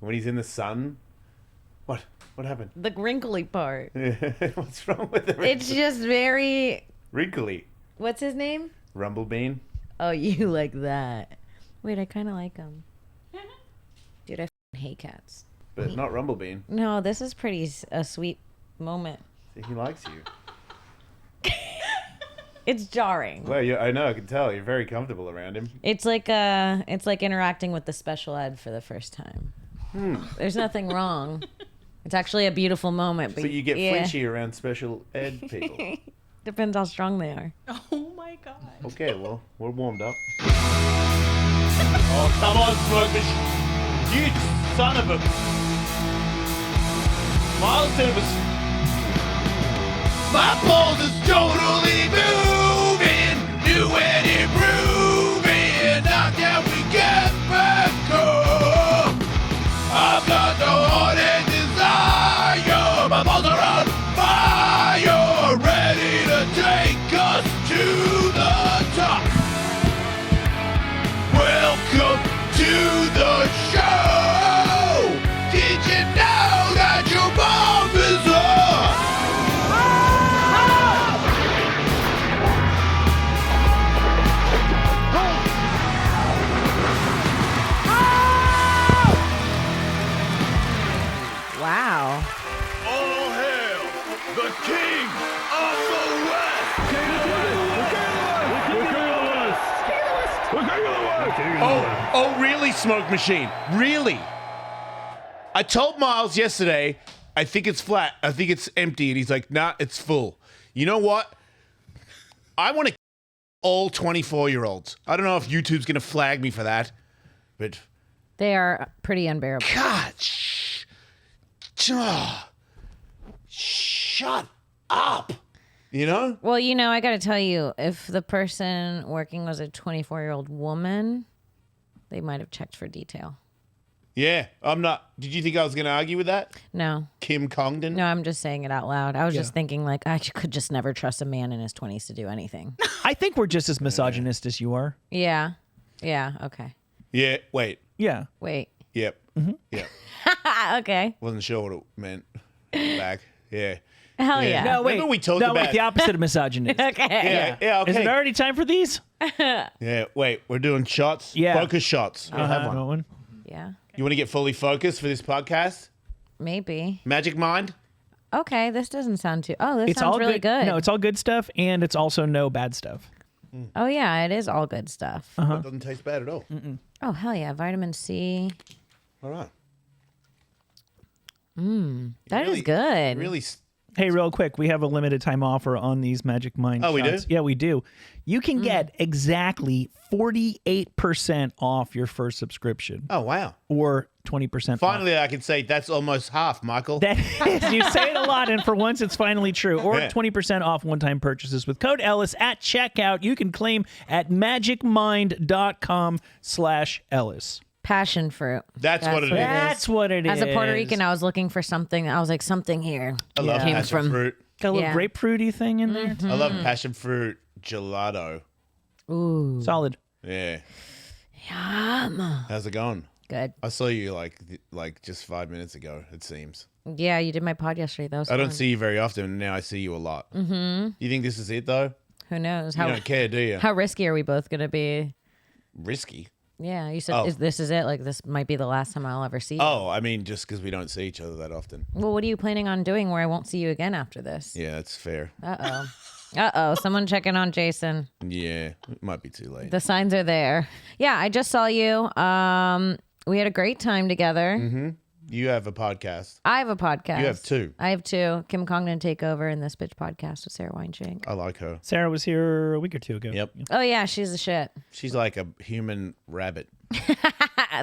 when he's in the sun. What happened? The wrinkly part. What's wrong with it? It's just very... Wrinkly. What's his name? Rumblebean. Oh, you like that. Wait, I kind of like him. Dude, I f***ing hate cats. But not Rumblebean. No, this is a sweet moment. He likes you. It's jarring. Well, yeah, I know. I can tell. You're very comfortable around him. It's like interacting with the special ed for the first time. There's nothing wrong. It's actually a beautiful moment. But So you get flinchy around special ed people. Depends how strong they are. Oh my god. Okay, well, we're warmed up. Oh, come on, Smoke Machine. You son of a... Miles Davis. My balls is totally moving, new and improving. Now can we get back home? I've got no heart and desire. My balls are on fire, ready to take us to the top. Welcome to the show. Did you know that your mom is Wow. all hail the king of the west. Oh, really, Smoke Machine? Really? I told Miles yesterday, I think it's flat. I think it's empty. And he's like, nah, it's full. You know what? I want to all 24-year-olds. I don't know if YouTube's going to flag me for that, but... They are pretty unbearable. God, shut up. You know? Well, I got to tell you, if the person working was a 24-year-old woman, they might have checked for detail. Yeah, I'm not... Did you think I was going to argue with that? No. Kim Congdon? No, I'm just saying it out loud. I was just thinking, like, I could just never trust a man in his 20s to do anything. I think we're just as misogynist as you are. Yeah. Yeah, okay. Yeah, wait. Yeah. Wait. Yep. Yep. Okay. Wasn't sure what it meant back. Yeah. Hell yeah. No, wait. Remember we talked no, about... wait, the opposite of misogynist. Okay. Yeah, okay. Is it already time for these? Yeah, wait, we're doing shots? Yeah. Focus shots. We'll have one. Yeah. You want to get fully focused for this podcast? Maybe. Magic Mind? Okay, this doesn't sound too... Oh, this It's sounds all really good. No, it's all good stuff, and it's also no bad stuff. Oh, yeah, it is all good stuff. It doesn't taste bad at all. Oh, hell yeah. Vitamin C. All right. That is good. Really... Hey, real quick, we have a limited time offer on these Magic Mind Oh, we do? shots. Yeah, we do. You can get exactly 48% off your first subscription, Oh, wow. or 20% off. Finally, I can say that's almost half, Michael. That is, you say it a lot, and for once, it's finally true. Or Yeah. 20% off one-time purchases with code Ellis at checkout. You can claim at magicmind.com/Ellis. Passion fruit. That's what it is. That's what it is. As a Puerto Rican, I was looking for something. I was like, something here. I love Came passion from- fruit. Got a little Yeah. grapefruity thing in there. I love passion fruit gelato. Ooh. Solid. Yeah. Yum. How's it going? Good. I saw you like just 5 minutes ago, it seems. Yeah, you did my pod yesterday. That was I don't fun. see you very often, and now I see you a lot. Mm-hmm. You think this is it, though? Who knows? You don't care, do you? How risky are we both going to be? Risky. Yeah, you said Oh. this is it? Like, this might be the last time I'll ever see you. Oh, I mean, just because we don't see each other that often. Well, what are you planning on doing where I won't see you again after this? Yeah, that's fair. Uh-oh. Uh-oh. Someone checking on Jason. Yeah, it might be too late. The signs are there. Yeah, I just saw you. We had a great time together. Mm-hmm. You have a podcast. I have a podcast. You have two. I have two. Kim Congdon Takeover and This Bitch Podcast with Sarah Weinschenk. I like her. Sarah was here a week or two ago. Yep. Oh, yeah, she's the shit. She's like a human rabbit.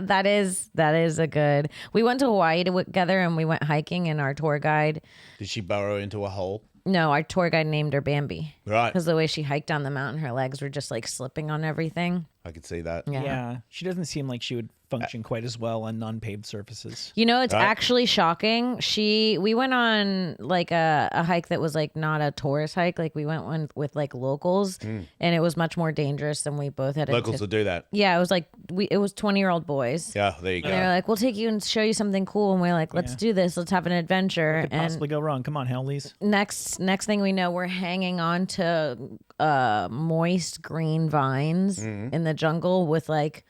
That is a good. We went to Hawaii together and we went hiking, and our tour guide. Did she burrow into a hole? No, our tour guide named her Bambi. Right. Because the way she hiked down the mountain, her legs were just like slipping on everything. I could see that. Yeah. She doesn't seem like she would function quite as well on non-paved surfaces. You know, it's Right. actually shocking. We went on like a hike that was like not a tourist hike. Like we went one with like locals, and it was much more dangerous than we both had. Locals will do that. Yeah, it was like it was 20-year-old boys. Yeah, there you go. And they're like, we'll take you and show you something cool, and we're like, let's do this. Let's have an adventure. Could And possibly go wrong. Come on, Howleys. next thing we know, we're hanging on to moist green vines in the jungle with like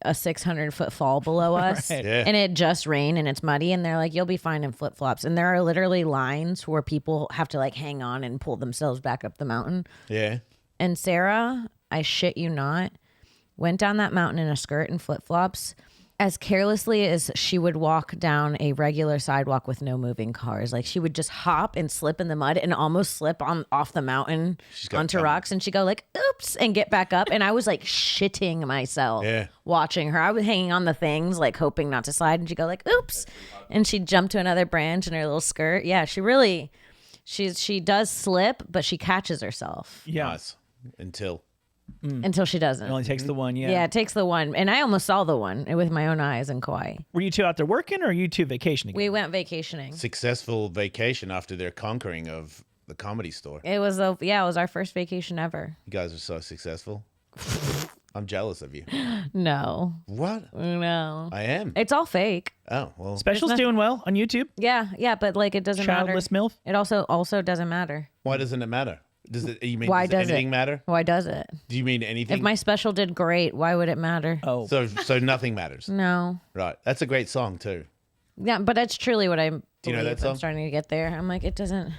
a 600-foot fall below us. Right. Yeah. And it just rained and it's muddy, and they're like, you'll be fine in flip-flops. And there are literally lines where people have to like hang on and pull themselves back up the mountain. Yeah. And Sarah, I shit you not, went down that mountain in a skirt and flip-flops as carelessly as she would walk down a regular sidewalk with no moving cars. Like she would just hop and slip in the mud and almost slip off the mountain got onto coming. rocks, and she'd go like, oops, and get back up. And I was like shitting myself watching her. I was hanging on the things like hoping not to slide, and she'd go like, oops, and she'd jump to another branch in her little skirt. Yeah, she does slip, but she catches herself Yeah. Nice. Until. until she doesn't. It only takes the one, Yeah, it takes the one. And I almost saw the one with my own eyes in Kauai. Were you two out there working or are you two vacationing? We went vacationing. Successful vacation after their conquering of the Comedy Store. It was our first vacation ever. You guys are so successful. I'm jealous of you. No. What? No. I am. It's all fake. Oh, well. Special's doing well on YouTube. Yeah, but like it doesn't Childless matter. MILF. It also doesn't matter. Why doesn't it matter? Does it? You mean Why does does anything it matter? Why does it? Do you mean anything? If my special did great, why would it matter? Oh, So nothing matters. No. Right. That's a great song too. Yeah, but that's truly what I'm. Do you know that song? I'm starting to get there. I'm like, it doesn't.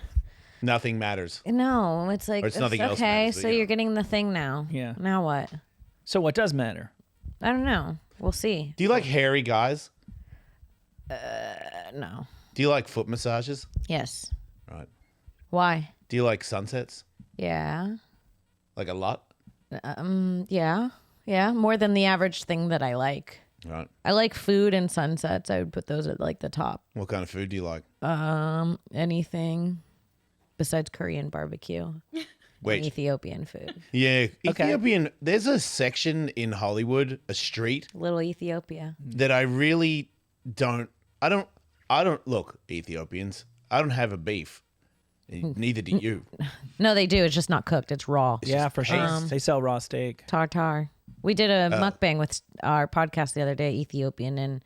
Nothing matters. No, it's like Or it's nothing else okay. matters, So yeah. you're getting the thing now. Yeah. Now what? so what does matter? I don't know. We'll see. Do you like hairy guys? No. Do you like foot massages? Yes. Right. Why? Do you like sunsets? Yeah. Like a lot? Yeah. Yeah. More than the average thing that I like. Right. I like food and sunsets. I would put those at like the top. What kind of food do you like? Anything besides Korean barbecue. And Wait. Ethiopian food. Yeah. Ethiopian. There's a section in Hollywood, a street, Little Ethiopia. that I really don't. I don't look, Ethiopians. I don't have a beef. Neither do you. No, they do. It's just not cooked. It's raw. Yeah, for sure. They sell raw steak. Tartar. We did a mukbang with our podcast the other day, Ethiopian, and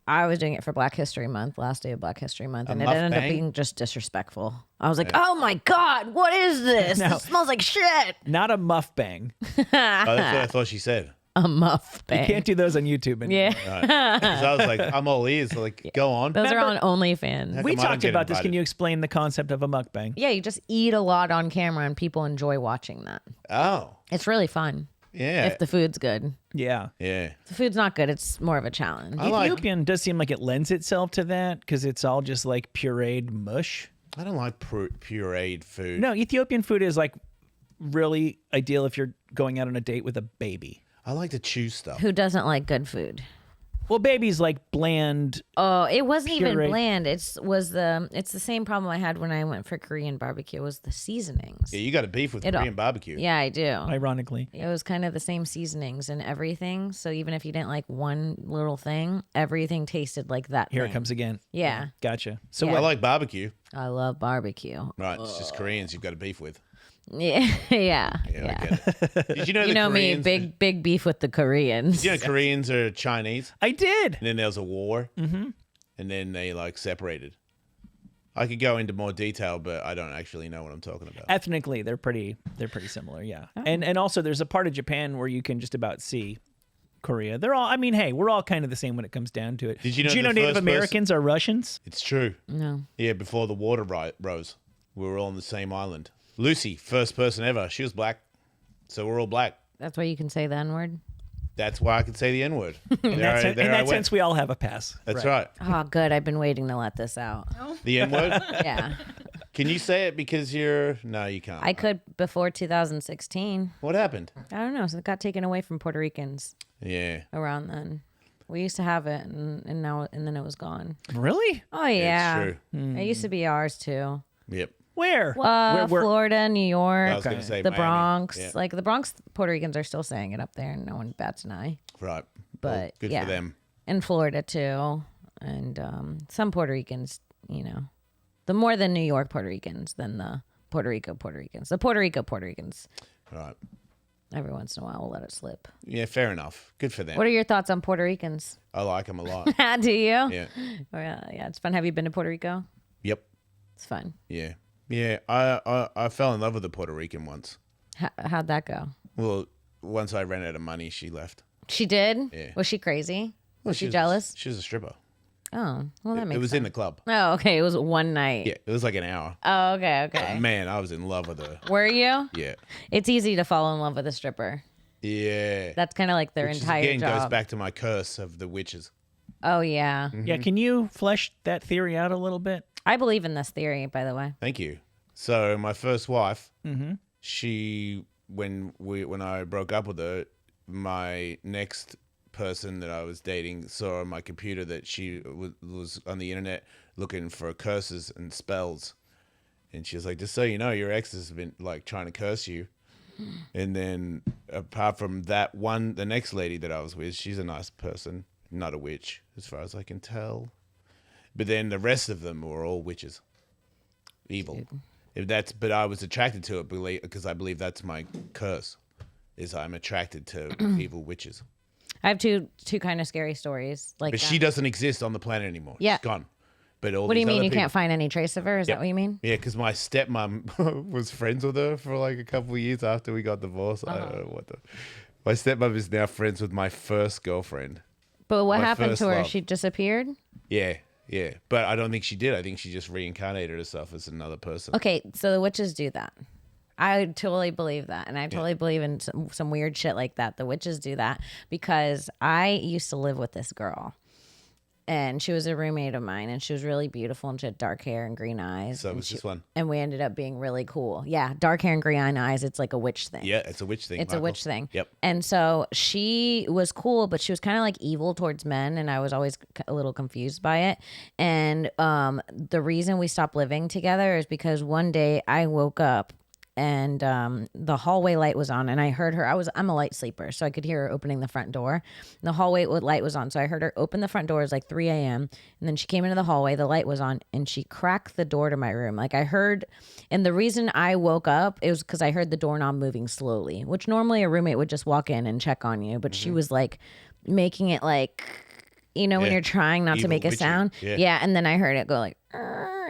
I was doing it for Black History Month, last day of Black History Month, and it ended up mukbang? being just disrespectful. I was like, oh my God, what is this? No. It smells like shit. Not a muff bang. Oh, that's what I thought she said. A muff You bang. can't do those on YouTube anymore. Yeah. 'Cause I was like, I'm all ears. Like, go on. Those are on OnlyFans. We Come on, talked get about this. invited. Can you explain the concept of a mukbang? Yeah, you just eat a lot on camera and people enjoy watching that. Oh, It's really fun yeah. if the food's good. Yeah. Yeah. If the food's not good, it's more of a challenge. I like. Ethiopian does seem like it lends itself to that because it's all just like pureed mush. I don't like pureed food. No, Ethiopian food is like really ideal if you're going out on a date with a baby. I like to chew stuff. Who doesn't like good food? Well, baby's like bland. Oh, it wasn't even Puree. bland. It's the same problem I had when I went for Korean barbecue was the seasonings. Yeah, you got a beef with Korean barbecue. Yeah, I do. Ironically, It was kind of the same seasonings and everything. So even if you didn't like one little thing, everything tasted like that. here thing. it comes again. Yeah. Gotcha. So Yeah. I like barbecue. I love barbecue. Right. It's just Koreans you've got a beef with. Yeah. Yeah. Yeah, I get it. Did you know You the know Koreans, me, big beef with the Koreans. You know Koreans are Chinese, I did. and then there was a war, and then they like separated. I could go into more detail, but I don't actually know what I'm talking about. Ethnically, they're pretty similar. Yeah. Oh. And also there's a part of Japan where you can just about see Korea. They're all. I mean, hey, we're all kind of the same when it comes down to it. Did you know Did you the know Native first Americans are Russians? It's true. No. Yeah, before the water rose, we were all on the same island. Lucy, first person ever. She was black, so we're all black. That's why you can say the N word. That's why I could say the N word. In that sense, we all have a pass. That's right. Oh, good. I've been waiting to let this out. The N word. Yeah. Can you say it because you're? No, you can't. I could before 2016. What happened? I don't know. So it got taken away from Puerto Ricans Yeah. around then. We used to have it, and then it was gone. Really? Oh yeah, It's true. It used to be ours too. Yep. Where? Florida, New York, I was going to say the Miami. Bronx. Yeah. Like the Bronx, Puerto Ricans are still saying it up there, and no one bats an eye. Right. But Well, good yeah, for them. in Florida too, and some Puerto Ricans, the more than New York Puerto Ricans than the Puerto Rico Puerto Ricans. The Puerto Rico Puerto Ricans, Right. every once in a while, we'll let it slip. Yeah, fair enough. Good for them. What are your thoughts on Puerto Ricans? I like them a lot. Do you? Yeah. Yeah, it's fun. Have you been to Puerto Rico? Yep. It's fun. Yeah. Yeah. I fell in love with a Puerto Rican once. How'd that go? Well, once I ran out of money, she left. She did? Yeah. Was she crazy? Well, Was she jealous? She was a stripper. Oh, well, that makes It was sense. in the club. Oh, okay. It was one night. Yeah. It was like an hour. Oh, okay. Man, I was in love with her. Were you? Yeah. It's easy to fall in love with a stripper. Yeah. That's kind of like their Which entire again job. goes back to my curse of the witches. Oh, yeah. Yeah, can you flesh that theory out a little bit? I believe in this theory, by the way. Thank you. So my first wife, Mm-hmm. she when I broke up with her, my next person that I was dating saw on my computer that she was on the internet looking for curses and spells, and she was like, "Just so you know, your ex has been like trying to curse you." And then apart from that one, the next lady that I was with, she's a nice person, not a witch as far as I can tell. But then the rest of them were all witches, evil. But I was attracted to it because I believe that's my curse, is I'm attracted to evil witches. I have two kind of scary stories. Like But that. she doesn't exist on the planet anymore. Yeah. She's gone. But all What do you these mean other you people- can't find any trace of her? Is Yep. that what you mean? Yeah, because my stepmom was friends with her for like a couple of years after we got divorced. I don't know what the. My stepmom is now friends with my first girlfriend. But what My happened first to her? love. She disappeared? Yeah, yeah. But I don't think she did. I think she just reincarnated herself as another person. Okay, so the witches do that. I totally believe that. And I totally believe in some weird shit like that. The witches do that because I used to live with this girl. And she was a roommate of mine, and she was really beautiful, and she had dark hair and green eyes. So and was this one. And we ended up being really cool. Yeah, dark hair and green eyes. It's like a witch thing. Yeah, it's a witch thing. It's Michael. a witch thing. Yep. And so she was cool, but she was kind of like evil towards men, and I was always a little confused by it. And the reason we stopped living together is because one day I woke up and the hallway light was on, and I heard her. I'm a light sleeper, so I could hear her opening the front door. And the hallway light was on, so I heard her open the front door. It was like 3 a.m. And then she came into the hallway. The light was on, and she cracked the door to my room. Like I heard, and the reason I woke up it was because I heard the doorknob moving slowly, which normally a roommate would just walk in and check on you, but she was like making it like, when Yeah. you're trying not to Evil make a witchy. sound. Yeah. And then I heard it go like.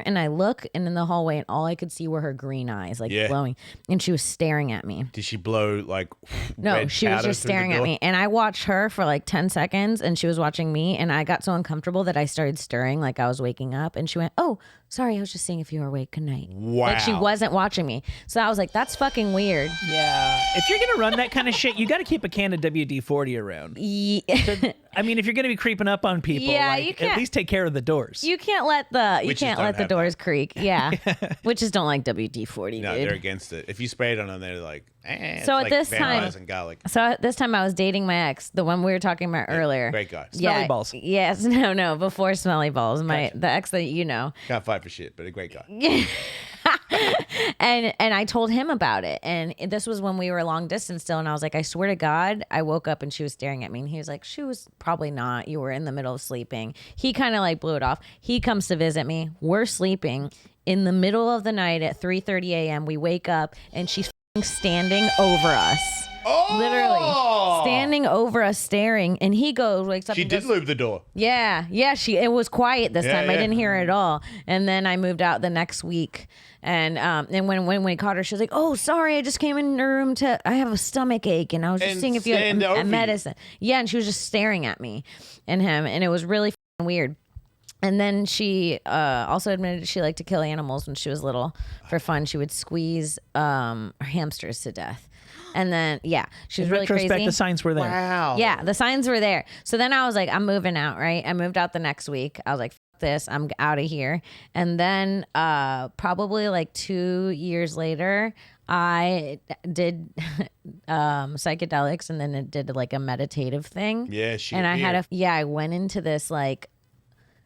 And I look and in the hallway, and all I could see were her green eyes, like Yeah. glowing, and she was staring at me. Did she blow like? No, red she was powder just through the staring at door? me, and I watched her for like 10 seconds, and she was watching me, and I got so uncomfortable that I started stirring like I was waking up, and she went, "Oh, sorry, I was just seeing if you were awake. Good night." Like she Wow. wasn't watching me, so I was like, "That's fucking weird." Yeah. If you're gonna run that kind of shit, you got to keep a can of WD-40 around. I mean, if you're gonna be creeping up on people, Yeah, you at can't- least take care of the doors. You can't let the Witches don't the have doors creak. Yeah, witches don't like WD-40, No, dude. they're against it. If you spray it on them, they're like, it's So at like this time- vampires and garlic. So at this time, I was dating my ex, the one we were talking about earlier. Great guy. Smelly balls. Yes, no, before smelly balls. The ex that you know. Can't fight for shit, but a great guy. And I told him about it, and this was when we were long distance still, and I was like, I swear to God, I woke up and she was staring at me, and he was like, she was probably not. You were in the middle of sleeping. He kind of like blew it off. He comes to visit me. We're sleeping in the middle of the night at 3:30 a.m. We wake up, and she's standing over us. Oh, Literally standing over us, staring, and he wakes up. She and did goes, lube the door. Yeah. It was quiet this Yeah, time. I yeah. didn't hear it at all. And then I moved out the next week. And when we caught her, she was like, "Oh, sorry, I just came in your room I have a stomach ache, and I was just And seeing if you stand had over a you. medicine." Yeah, and she was just staring at me and him, and it was really f***ing weird. And then she also admitted she liked to kill animals when she was little for fun. She would squeeze hamsters to death. And then, she was In really retrospect, crazy. the signs were there. Wow. Yeah, the signs were there. So then I was like, I'm moving out, right? I moved out the next week. I was like, fuck this, I'm out of here. And then probably like 2 years later, I did psychedelics, and then it did like a meditative thing. Yeah, she And I appeared. I went into this like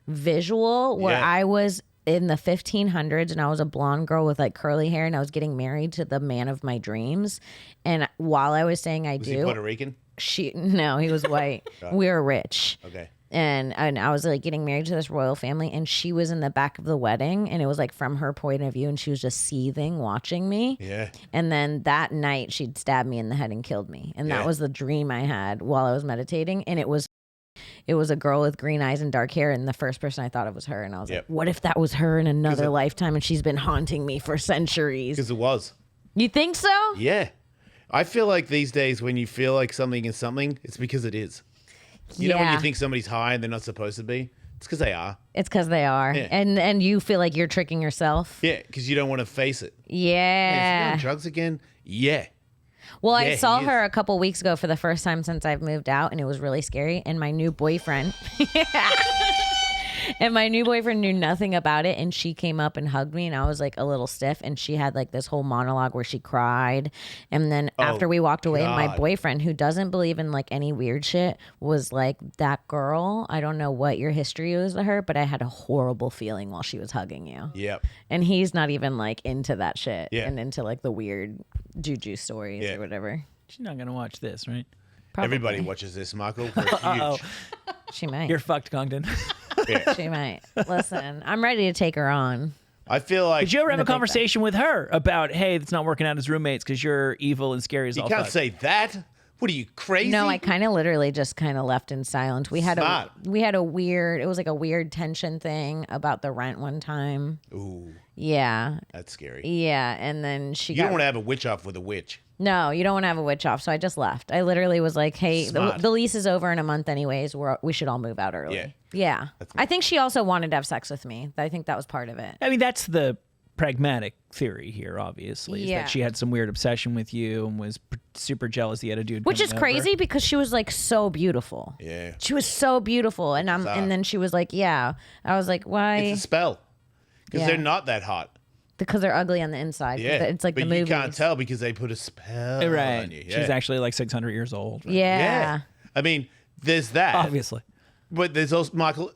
visual where Yeah. I was in the 1500s, and I was a blonde girl with like curly hair, and I was getting married to the man of my dreams. And while I was saying Was he Puerto Rican? No, he was white. We were rich. Okay. And I was like getting married to this royal family, and she was in the back of the wedding, and it was like from her point of view, and she was just seething watching me. Yeah. And then that night she'd stab me in the head and killed me. And that was the dream I had while I was meditating. And it was a girl with green eyes and dark hair, and the first person I thought of was her. And I was like, what if that was her in another lifetime, and she's been haunting me for centuries? Because it was. You think so? Yeah. I feel like these days when you feel like something is something, it's because it is. You know when you think somebody's high and they're not supposed to be? It's because they are. It's because they are. Yeah. And you feel like you're tricking yourself. Yeah, because you don't want to face it. Yeah. Is he on drugs again? Yeah. Well, I Yeah, saw he her a couple weeks ago for the first time since I've moved out, and it was really scary. And my new boyfriend... And my new boyfriend knew nothing about it, and she came up and hugged me, and I was like a little stiff, and she had like this whole monologue where she cried. And then after we walked away, my boyfriend, who doesn't believe in like any weird shit, was like, that girl, I don't know what your history was with her, but I had a horrible feeling while she was hugging you. Yep. And he's not even like into that shit and into like the weird juju stories or whatever. She's not going to watch this, right? Probably. Everybody watches this, Michael. We're huge. She might. You're fucked, Congdon. She might. Listen, I'm ready to take her on. I feel like... Did you ever have a conversation with her about, hey, it's not working out as roommates because you're evil and scary as all You can't fuck? say that. What are you, crazy? No, I kind of literally just kind of left in silence. We had a weird, it was like a weird tension thing about the rent one time. Ooh. Yeah. That's scary. Yeah. And then You don't want to have a witch off with a witch. No, you don't want to have a witch off. So I just left. I literally was like, hey, the lease is over in a month anyways. We should all move out early. Yeah. Yeah. I think she also wanted to have sex with me. I think that was part of it. I mean, that's the pragmatic theory here, obviously, is Yeah. that she had some weird obsession with you and was super jealous he had a dude Which is coming crazy over. because she was like so beautiful. Yeah. She was so beautiful. And then she was like, yeah. I was like, why? It's a spell. Because they're not that hot. Because they're ugly on the inside. Yeah. It's like but the movie. you can't tell because they put a spell Right. on you. Yeah. She's actually like 600 years old. Right? Yeah. I mean, there's that. Obviously. But there's also, Michael,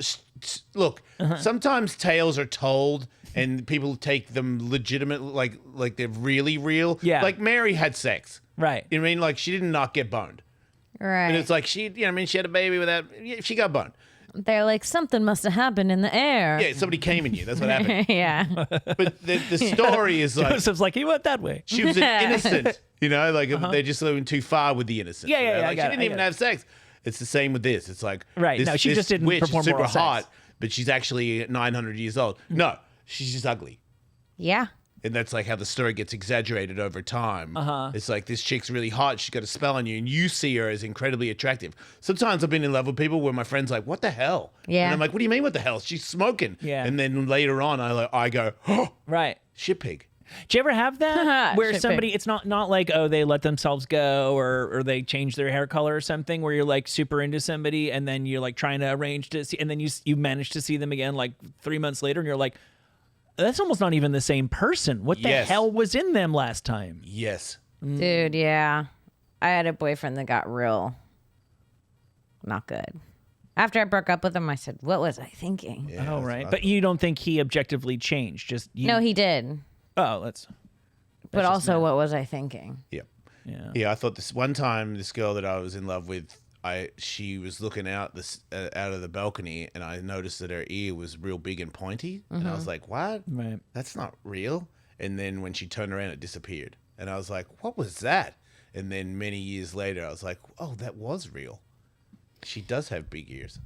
look, sometimes tales are told and people take them legitimate, like they're really real. Yeah. Like Mary had sex. Right. You know what I mean? Like she did not get boned. Right. And it's like she had a baby without, she got boned. They're like, something must have happened in the air. Yeah, somebody came in you. That's what happened. Yeah. But the story is like, Joseph's like, he went that way. she was an innocent, like they just went too far with the innocence. Yeah, yeah, yeah, I Like got she it, didn't I even got it. have sex. It's the same with this. It's like, Right. This, No, she this just didn't witch is perform super oral sex. hot, but she's actually 900 years old. No, she's just ugly. Yeah. And that's like how the story gets exaggerated over time. It's like this chick's really hot. She's got a spell on you, and you see her as incredibly attractive. Sometimes I've been in love with people where my friend's like, "What the hell?" Yeah. And I'm like, "What do you mean, what the hell? She's smoking." Yeah. And then later on, I go, "Oh, Right. shit pig." Do you ever have that where Shit somebody, pig. it's not like, oh, they let themselves go or they change their hair color or something, where you're like super into somebody and then you're like trying to arrange to see, and then you manage to see them again like 3 months later and you're like, that's almost not even the same person. What the Yes. hell was in them last time? Yes. Dude, yeah. I had a boyfriend that got real not good. After I broke up with him, I said, what was I thinking? Yeah, Oh, right. But you don't think he objectively changed? Just you, No, he did. Oh, that's But just also, math. what was I thinking? Yeah. yeah. Yeah. I thought this one time, this girl that I was in love with, she was looking out out of the balcony, and I noticed that her ear was real big and pointy, and I was like, "What? Right. That's not real." And then when she turned around, it disappeared, and I was like, "What was that?" And then many years later, I was like, "Oh, that was real. She does have big ears,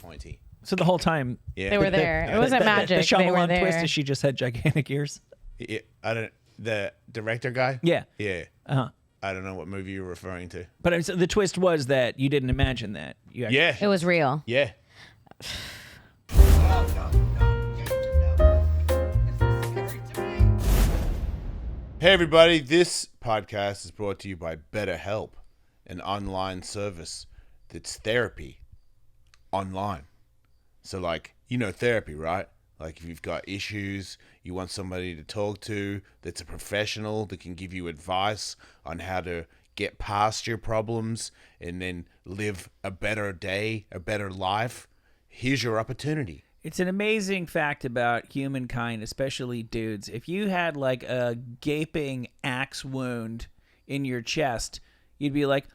pointy." So the whole time, Yeah, They were there. It wasn't the magic. They were Shyamalan there. twist is she just had gigantic ears. Yeah, the director guy. Yeah. Yeah. Uh-huh. I don't know what movie you're referring to. But the twist was that you didn't imagine that. You actually, Yeah. It was real. Yeah. Hey, everybody. This podcast is brought to you by BetterHelp, an online service that's therapy online. So, like, therapy, right? Like, if you've got issues, you want somebody to talk to that's a professional that can give you advice on how to get past your problems and then live a better day, a better life. Here's your opportunity. It's an amazing fact about humankind, especially dudes. If you had like a gaping axe wound in your chest, you'd be like,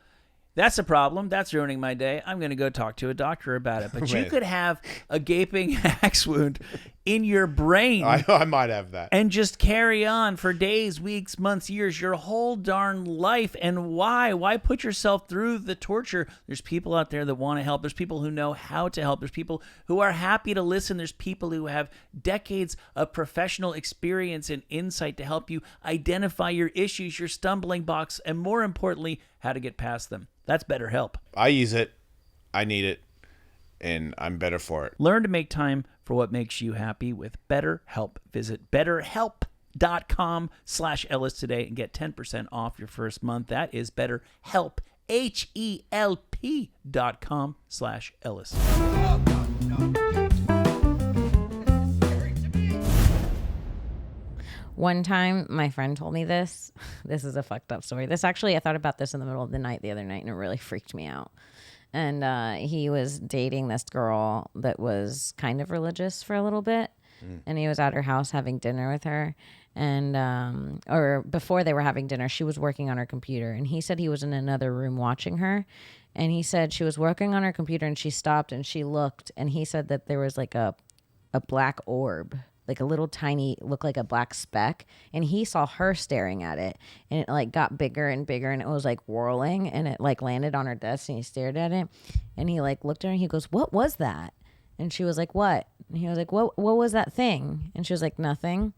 that's a problem. That's ruining my day. I'm going to go talk to a doctor about it. But you could have a gaping axe wound in your brain. I might have that. And just carry on for days, weeks, months, years, your whole darn life. And why? Why put yourself through the torture? There's people out there that want to help. There's people who know how to help. There's people who are happy to listen. There's people who have decades of professional experience and insight to help you identify your issues, your stumbling blocks, and more importantly, how to get past them. That's BetterHelp. I use it. I need it. And I'm better for it. Learn to make time for what makes you happy with BetterHelp. Visit BetterHelp.com/Ellis today and get 10% off your first month. That is BetterHelp, HELP.com/Ellis. One time, my friend told me this. This is a fucked up story. This actually, I thought about this in the middle of the night the other night, and it really freaked me out. And he was dating this girl that was kind of religious for a little bit. And he was at her house having dinner with her. And, or before they were having dinner, she was working on her computer. And he said he was in another room watching her. And he said she was working on her computer and she stopped and she looked. And he said that there was like a black orb, like a little tiny, looked like a black speck, and he saw her staring at it, and it like got bigger and bigger, and it was like whirling, and it like landed on her desk, and he stared at it, and he like looked at her, and he goes, "What was that?" And she was like, "What?" And he was like, What was that thing?" And she was like, "Nothing."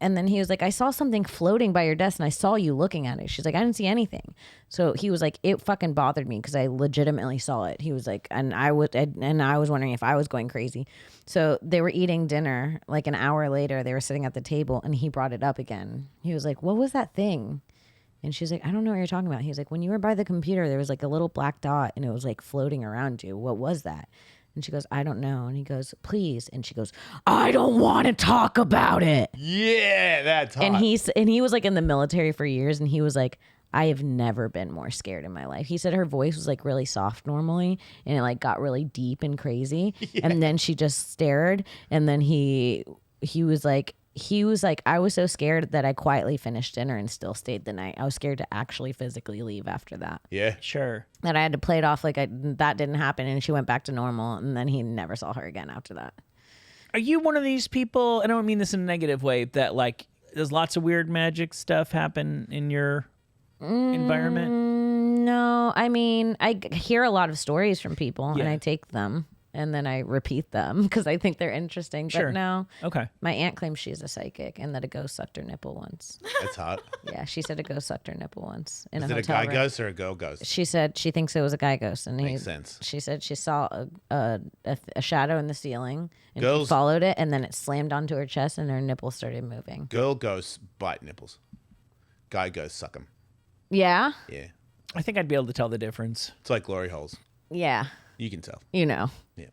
And then he was like, "I saw something floating by your desk and I saw you looking at it." She's like, "I didn't see anything." So he was like, "It fucking bothered me because I legitimately saw it." He was like, and I was wondering if I was going crazy. So they were eating dinner. Like an hour later, they were sitting at the table and he brought it up again. He was like, "What was that thing?" And she's like, "I don't know what you're talking about." He was like, "When you were by the computer, there was like a little black dot and it was like floating around you. What was that?" And she goes, "I don't know." And he goes, "Please." And she goes, "I don't want to talk about it." Yeah, that's hot. And he was like in the military for years, and he was like, "I have never been more scared in my life." He said her voice was like really soft normally, and it like got really deep and crazy. Yeah. And then she just stared, and then he was like, "I was so scared that I quietly finished dinner and still stayed the night. I was scared to actually physically leave after that." Yeah. Sure. That I had to play it off like that didn't happen, and she went back to normal, and then he never saw her again after that. Are you one of these people, I don't mean this in a negative way, that like there's lots of weird magic stuff happen in your environment? No, I mean, I hear a lot of stories from people, and Yeah. I take them. And then I repeat them because I think they're interesting. But Sure. no. Okay. My aunt claims she's a psychic and that a ghost sucked her nipple once. That's hot. Yeah, she said a ghost sucked her nipple once in Is a it a hotel guy room. ghost or a girl ghost? She said she thinks it was a guy ghost. And Makes sense. She said she saw a shadow in the ceiling and Girls- she followed it, and then it slammed onto her chest and her nipple started moving. Girl ghosts bite nipples. Guy ghosts suck them. Yeah? Yeah. I think I'd be able to tell the difference. It's like glory holes. Yeah. You can tell. You know. Yeah.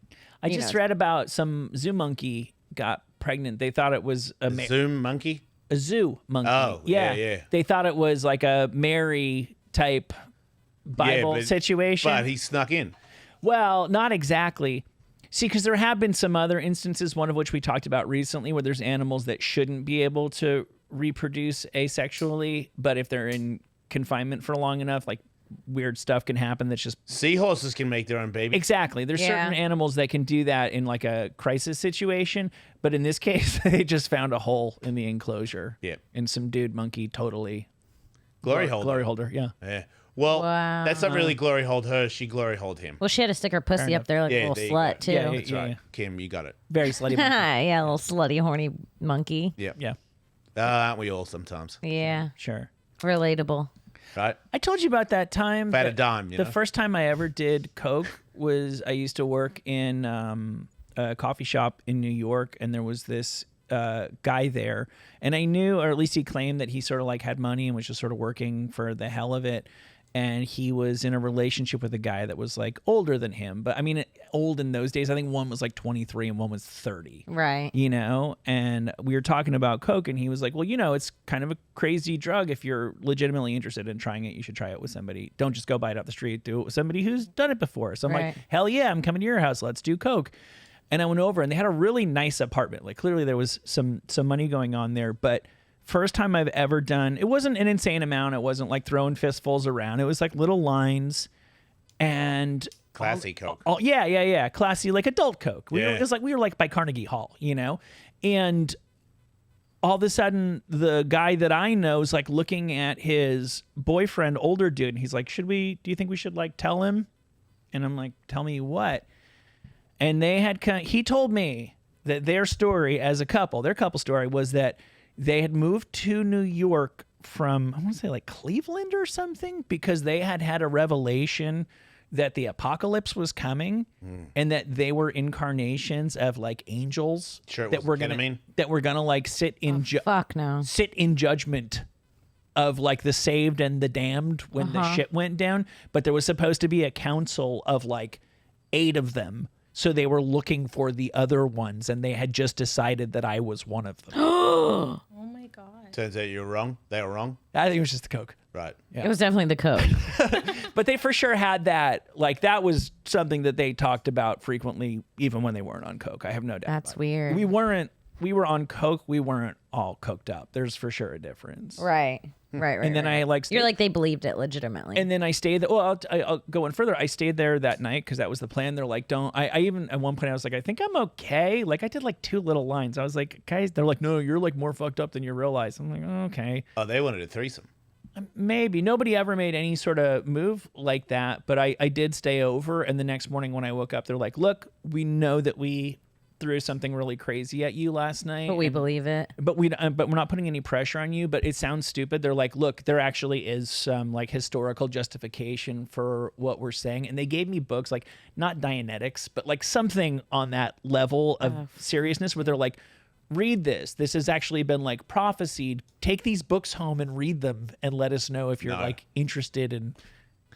I You just know. read about some zoo monkey got pregnant. They thought it was a Zoom monkey? zoo monkey. Oh, yeah. They thought it was like a Mary type Bible but- situation. But he snuck in. Well, not exactly. See, because there have been some other instances, one of which we talked about recently, where there's animals that shouldn't be able to reproduce asexually, but if they're in confinement for long enough, like weird stuff can happen that's just Seahorses can make their own baby. exactly. There's Yeah. certain animals that can do that in like a crisis situation, but in this case, they just found a hole in the enclosure. Yeah. And some dude monkey totally Glory holder. Glory holder, yeah. Yeah. Well, Wow. that's not really glory hold her. She glory hold him. Well, she had to stick her pussy up there like Yeah, a there little you slut, go. too. Yeah, That's right. yeah. Kim, you got it. Very slutty. monkey. Yeah, a little slutty, horny monkey. Yeah. Yeah, Aren't we all sometimes? Yeah. sure. Relatable. Right? I told you about that time. If I had a that- dime, you the know? first time I ever did coke was I used to work in a coffee shop in New York, and there was this guy there, and I knew, or at least he claimed, that he sort of like had money and was just sort of working for the hell of it. And he was in a relationship with a guy that was like older than him, but I mean, old in those days. I think one was like 23 and one was 30. Right. You know, and we were talking about coke, and he was like, well, you know, it's kind of a crazy drug. If you're legitimately interested in trying it, you should try it with somebody. Don't just go buy it off the street. Do it with somebody who's done it before. So I'm Right. like, hell yeah, I'm coming to your house. Let's do coke. And I went over, and they had a really nice apartment. Like, clearly there was some money going on there, but first time I've ever done, it wasn't an insane amount. It wasn't like throwing fistfuls around. It was like little lines and Classy Coke. Yeah. Classy, like adult Coke. It was like, we were like by Carnegie Hall, you know? And all of a sudden, the guy that I know is like looking at his boyfriend, older dude, and he's like, do you think we should like tell him? And I'm like, tell me what? And he told me that their story as a couple, their couple story was that they had moved to New York from, I want to say like Cleveland or something, because they had a revelation that the apocalypse was coming and that they were incarnations of like angels that were gonna like sit in judgment of like the saved and the damned when the shit went down. But there was supposed to be a council of like 8 of them. So they were looking for the other ones, and they had just decided that I was one of them. Oh my God. Turns out you're wrong. They were wrong. I think it was just the Coke. Right. Yeah. It was definitely the Coke. But they for sure had that. Like, that was something that they talked about frequently, even when they weren't on Coke. I have no doubt. That's weird. We were on Coke. We weren't all coked up. There's for sure a difference. Right. And then I like you're like, they believed it legitimately. And then I stayed there. Well, I'll go in further. I stayed there that night because that was the plan. They're like, don't. I even at one point I was like, I think I'm okay. Like, I did like 2 little lines. I was like, guys, they're like, no, you're like more fucked up than you realize. I'm like, oh, okay. Oh, they wanted a threesome. Maybe. Nobody ever made any sort of move like that, but I did stay over. And the next morning when I woke up, they're like, look, we know that we threw something really crazy at you last night, but we believe it. But we're not putting any pressure on you. But it sounds stupid. They're like, look, there actually is some like historical justification for what we're saying. And they gave me books, like not Dianetics, but like something on that level of seriousness where they're like, read this. This has actually been like prophesied. Take these books home and read them and let us know if you're like interested in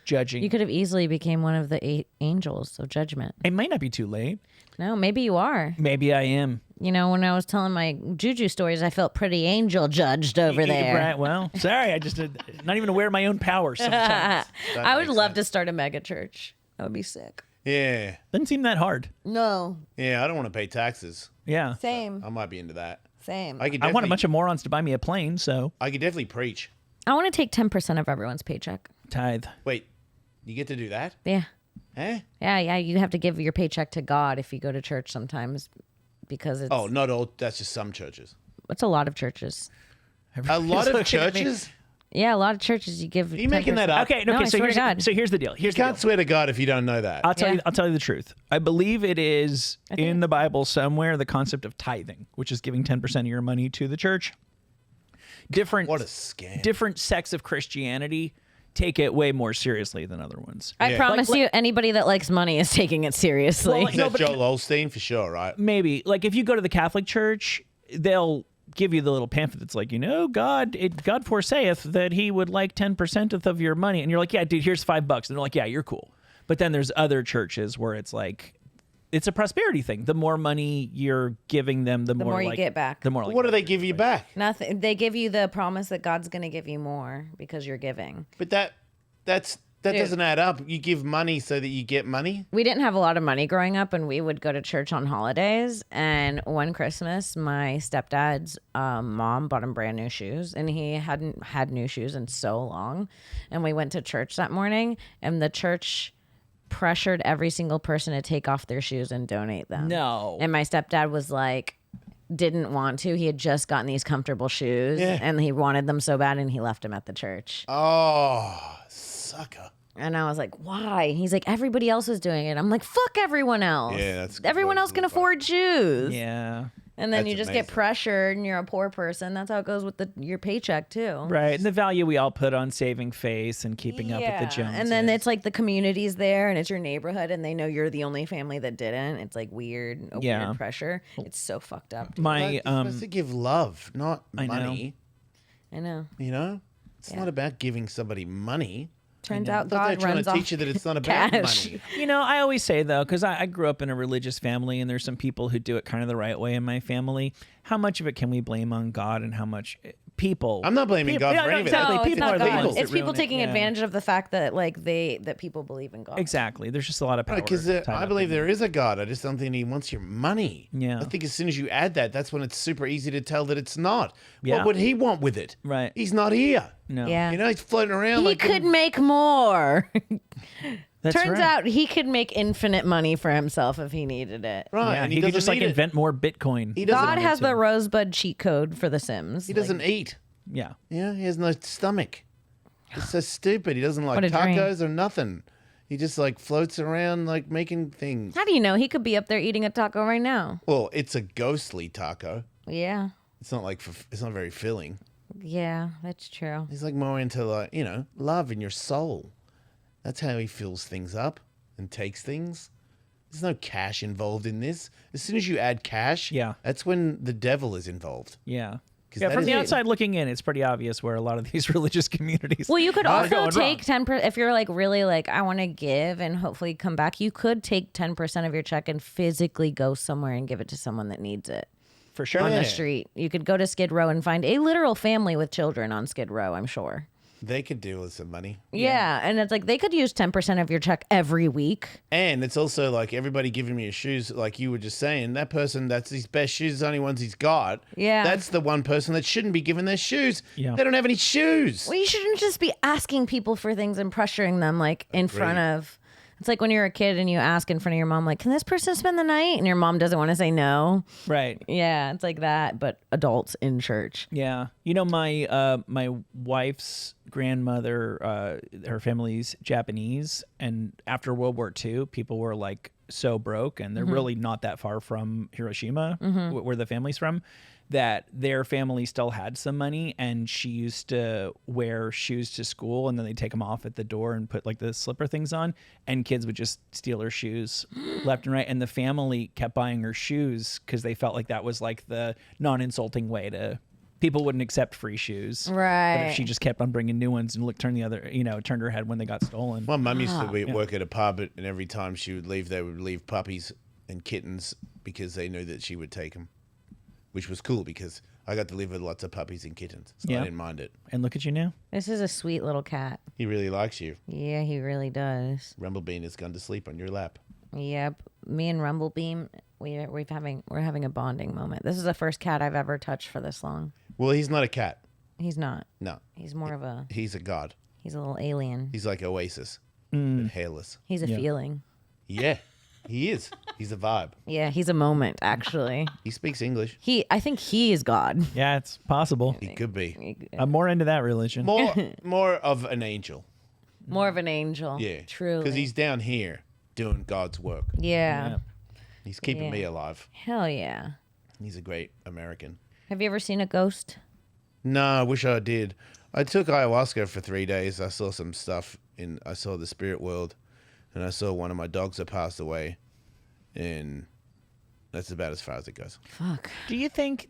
judging. You could have easily became one of the 8 angels of judgment. It might not be too late. No, maybe you are. Maybe I am. You know, when I was telling my juju stories, I felt pretty angel judged over there. Right. Well, sorry. I just not even aware of my own power sometimes. I would love to start a mega church. That would be sick. Yeah. Doesn't seem that hard. No. Yeah, I don't want to pay taxes. Yeah. Same. I might be into that. Same. I want a bunch of morons to buy me a plane, so. I could definitely preach. I want to take 10% of everyone's paycheck. Tithe. Wait, you get to do that? Yeah. Eh? Yeah. You have to give your paycheck to God if you go to church sometimes because it's... Oh, not all. That's just some churches. It's a lot of churches. A lot of churches? Yeah, a lot of churches you give... Are you making that up? Okay, No, I so swear to God. here's the deal. You can't swear to God if you don't know that. I'll tell you the truth. I believe it is in the Bible somewhere the concept of tithing, which is giving 10% of your money to the church. What a scam. Different sects of Christianity take it way more seriously than other ones. I promise you, anybody that likes money is taking it seriously. Is that Joel Osteen for sure, right? Maybe. Like, if you go to the Catholic Church, they'll give you the little pamphlet that's like, God foresaith that he would like 10% of your money. And you're like, yeah, dude, here's $5. And they're like, yeah, you're cool. But then there's other churches where it's like, it's a prosperity thing. The more money you're giving them, the more you get back. The more like, What do they give you back? Nothing. They give you the promise that God's going to give you more because you're giving. But that doesn't add up. You give money so that you get money? We didn't have a lot of money growing up, and we would go to church on holidays. And one Christmas, my stepdad's mom bought him brand new shoes, and he hadn't had new shoes in so long. And we went to church that morning, and the church pressured every single person to take off their shoes and donate them. No. And my stepdad was like, didn't want to. He had just gotten these comfortable shoes, and he wanted them so bad, and he left them at the church. Oh, sucker. And I was like, why? He's like, everybody else is doing it. I'm like, fuck everyone else. Yeah, that's everyone else can afford shoes. Yeah. And then That's you just amazing. get pressured and you're a poor person. That's how it goes with your paycheck too. Right. And the value we all put on saving face and keeping up with the Joneses. And then it's like the community's there and it's your neighborhood and they know you're the only family that didn't. It's like weird pressure. It's so fucked up. Dude. You're supposed to give love, not money. I know. You know? It's not about giving somebody money. Turns out They're God trying runs to off teach you that it's not about cash. money. I always say, though, because I grew up in a religious family and there's some people who do it kind of the right way in my family. How much of it can we blame on God and how much people. I'm not blaming God for any of it. Exactly. No, People it's are not the God. ones It's that people ruin it. taking Yeah. advantage of the fact that that people believe in God. Exactly. There's just a lot of power. Because tied I up believe in it. there is a God. I just don't think he wants your money. Yeah. I think as soon as you add that, that's when it's super easy to tell that it's not. Yeah. What would he want with it? Right. He's not here. No. Yeah. You know, he's floating around He like could make more. That's Turns right. out he could make infinite money for himself if he needed it. right. Yeah, and he could doesn't just like need it. invent more Bitcoin. He doesn't. God has to. the Rosebud cheat code for The Sims. He doesn't eat. Yeah. Yeah, he has no stomach. He's so stupid. He doesn't like What a dream. tacos or nothing. He just like floats around like making things. How do you know? He could be up there eating a taco right now. Well, it's a ghostly taco. Yeah. It's not like it's not very filling. Yeah, that's true. He's like more into like, love in your soul. That's how he fills things up and takes things. There's no cash involved in this. As soon as you add cash, Yeah. that's when the devil is involved. Yeah. 'Cause Yeah, that from is- the outside looking in, it's pretty obvious where a lot of these religious communities. Well, you could are also going take wrong. 10% if you're like really like I want to give and hopefully come back. You could take 10% of your check and physically go somewhere and give it to someone that needs it for sure. on Yeah. the street. You could go to Skid Row and find a literal family with children on Skid Row, I'm sure. They could deal with some money. Yeah, and it's like they could use 10% of your check every week. And it's also like everybody giving me his shoes, like you were just saying, that person, that's his best shoes, the only ones he's got. Yeah. That's the one person that shouldn't be given their shoes. Yeah. They don't have any shoes. Well, you shouldn't just be asking people for things and pressuring them like in front of. It's like when you're a kid and you ask in front of your mom, like, "Can this person spend the night?" And your mom doesn't want to say no. Right. Yeah, it's like that, but adults in church. Yeah. You know, my wife's grandmother, her family's Japanese, and after World War II, people were like so broke, and they're really not that far from Hiroshima, where the family's from, that their family still had some money, and she used to wear shoes to school, and then they take them off at the door and put like the slipper things on, and kids would just steal her shoes left and right, and the family kept buying her shoes because they felt like that was like the non-insulting way to. People wouldn't accept free shoes, But Right. if she just kept on bringing new ones and turned her head when they got stolen. My mum used to work at a pub, and every time she would leave, they would leave puppies and kittens because they knew that she would take them, which was cool because I got to live with lots of puppies and kittens, so Yeah. I didn't mind it. And look at you now. This is a sweet little cat. He really likes you. Yeah, he really does. Rumblebean has gone to sleep on your lap. Yep. Me and Rumblebeam, we're having a bonding moment. This is the first cat I've ever touched for this long. Well, he's not a cat. He's not. No, He's more of a. he's a god. He's a little alien. He's like Oasis, but hairless. He's a feeling. Yeah, he is. He's a vibe. Yeah, he's a moment. Actually, He speaks English. I think he is God. Yeah, it's possible. He could be I'm more into that religion. more of an angel. More of an angel. Yeah, Truly. because he's down here doing God's work. Yeah. He's keeping Yeah. me alive. Hell yeah. He's a great American. Have you ever seen a ghost? No, I wish I did. I took ayahuasca for 3 days. I saw some stuff I saw the spirit world, and I saw one of my dogs that passed away, and that's about as far as it goes. Fuck. Do you think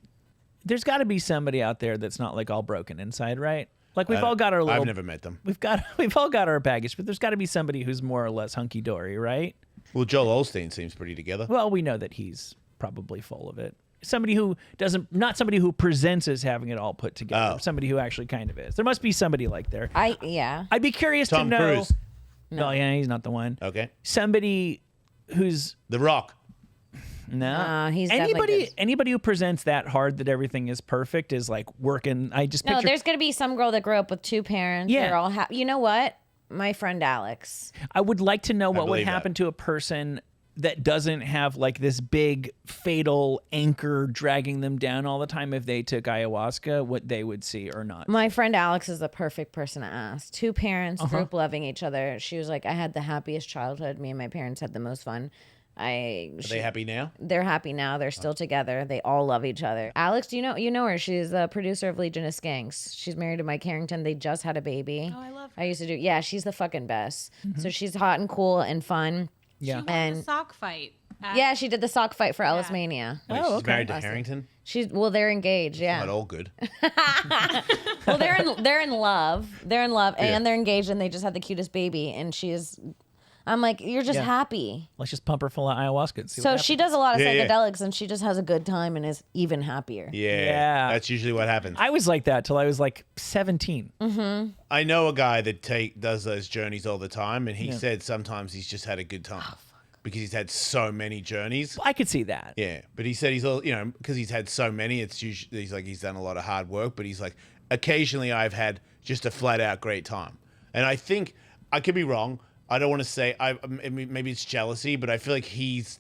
there's got to be somebody out there that's not like all broken inside, right? Like we've all got our little. I've never met them. We've all got our baggage, but there's got to be somebody who's more or less hunky dory, right? Well, Joel Osteen seems pretty together. Well, we know that he's probably full of it. Somebody who not somebody who presents as having it all put together. Oh. Somebody who actually kind of is. There must be somebody like there. Yeah. I'd be curious Tom to know. Cruise. No, yeah, he's not the one. Okay. Somebody who's The Rock. no. He's definitely good. Anybody who presents that hard that everything is perfect is like working. I just No, picture. there's gonna be some girl that grew up with two parents. Yeah. They're all you know what? My friend Alex. I would like to know what would believe that. happen to a person that doesn't have like this big fatal anchor dragging them down all the time if they took ayahuasca, what they would see or not. My friend Alex is the perfect person to ask. Two parents, grew up loving each other. She was like, I had the happiest childhood. Me and my parents had the most fun. Are they happy now? They're happy now. They're still together. They all love each other. Alex, do you know her? She's a producer of Legion of Skanks. She's married to Mike Harrington. They just had a baby. Oh, I love her. I used to do. Yeah, she's the fucking best. So she's hot and cool and fun. Yeah. She won And- the sock fight. Yeah, she did the sock fight for Ellis Mania. Wait, Oh, she's okay. married to Harrington? They're engaged. Yeah. Not all good. Well, they're in love. They're in love, and they're engaged, and they just had the cutest baby. And she is I'm like, you're just happy. Let's just pump her full of ayahuasca and see what So happens. she does a lot of Yeah, psychedelics and she just has a good time and is even happier. Yeah. That's usually what happens. I was like that till I was like 17. I know a guy that does those journeys all the time, and he said sometimes he's just had a good time because he's had so many journeys. I could see that. Yeah, but he said he's all, because he's had so many, it's usually he's done a lot of hard work, but he's like, occasionally I've had just a flat out great time. And I think I could be wrong. I don't want to say maybe it's jealousy, but I feel like he's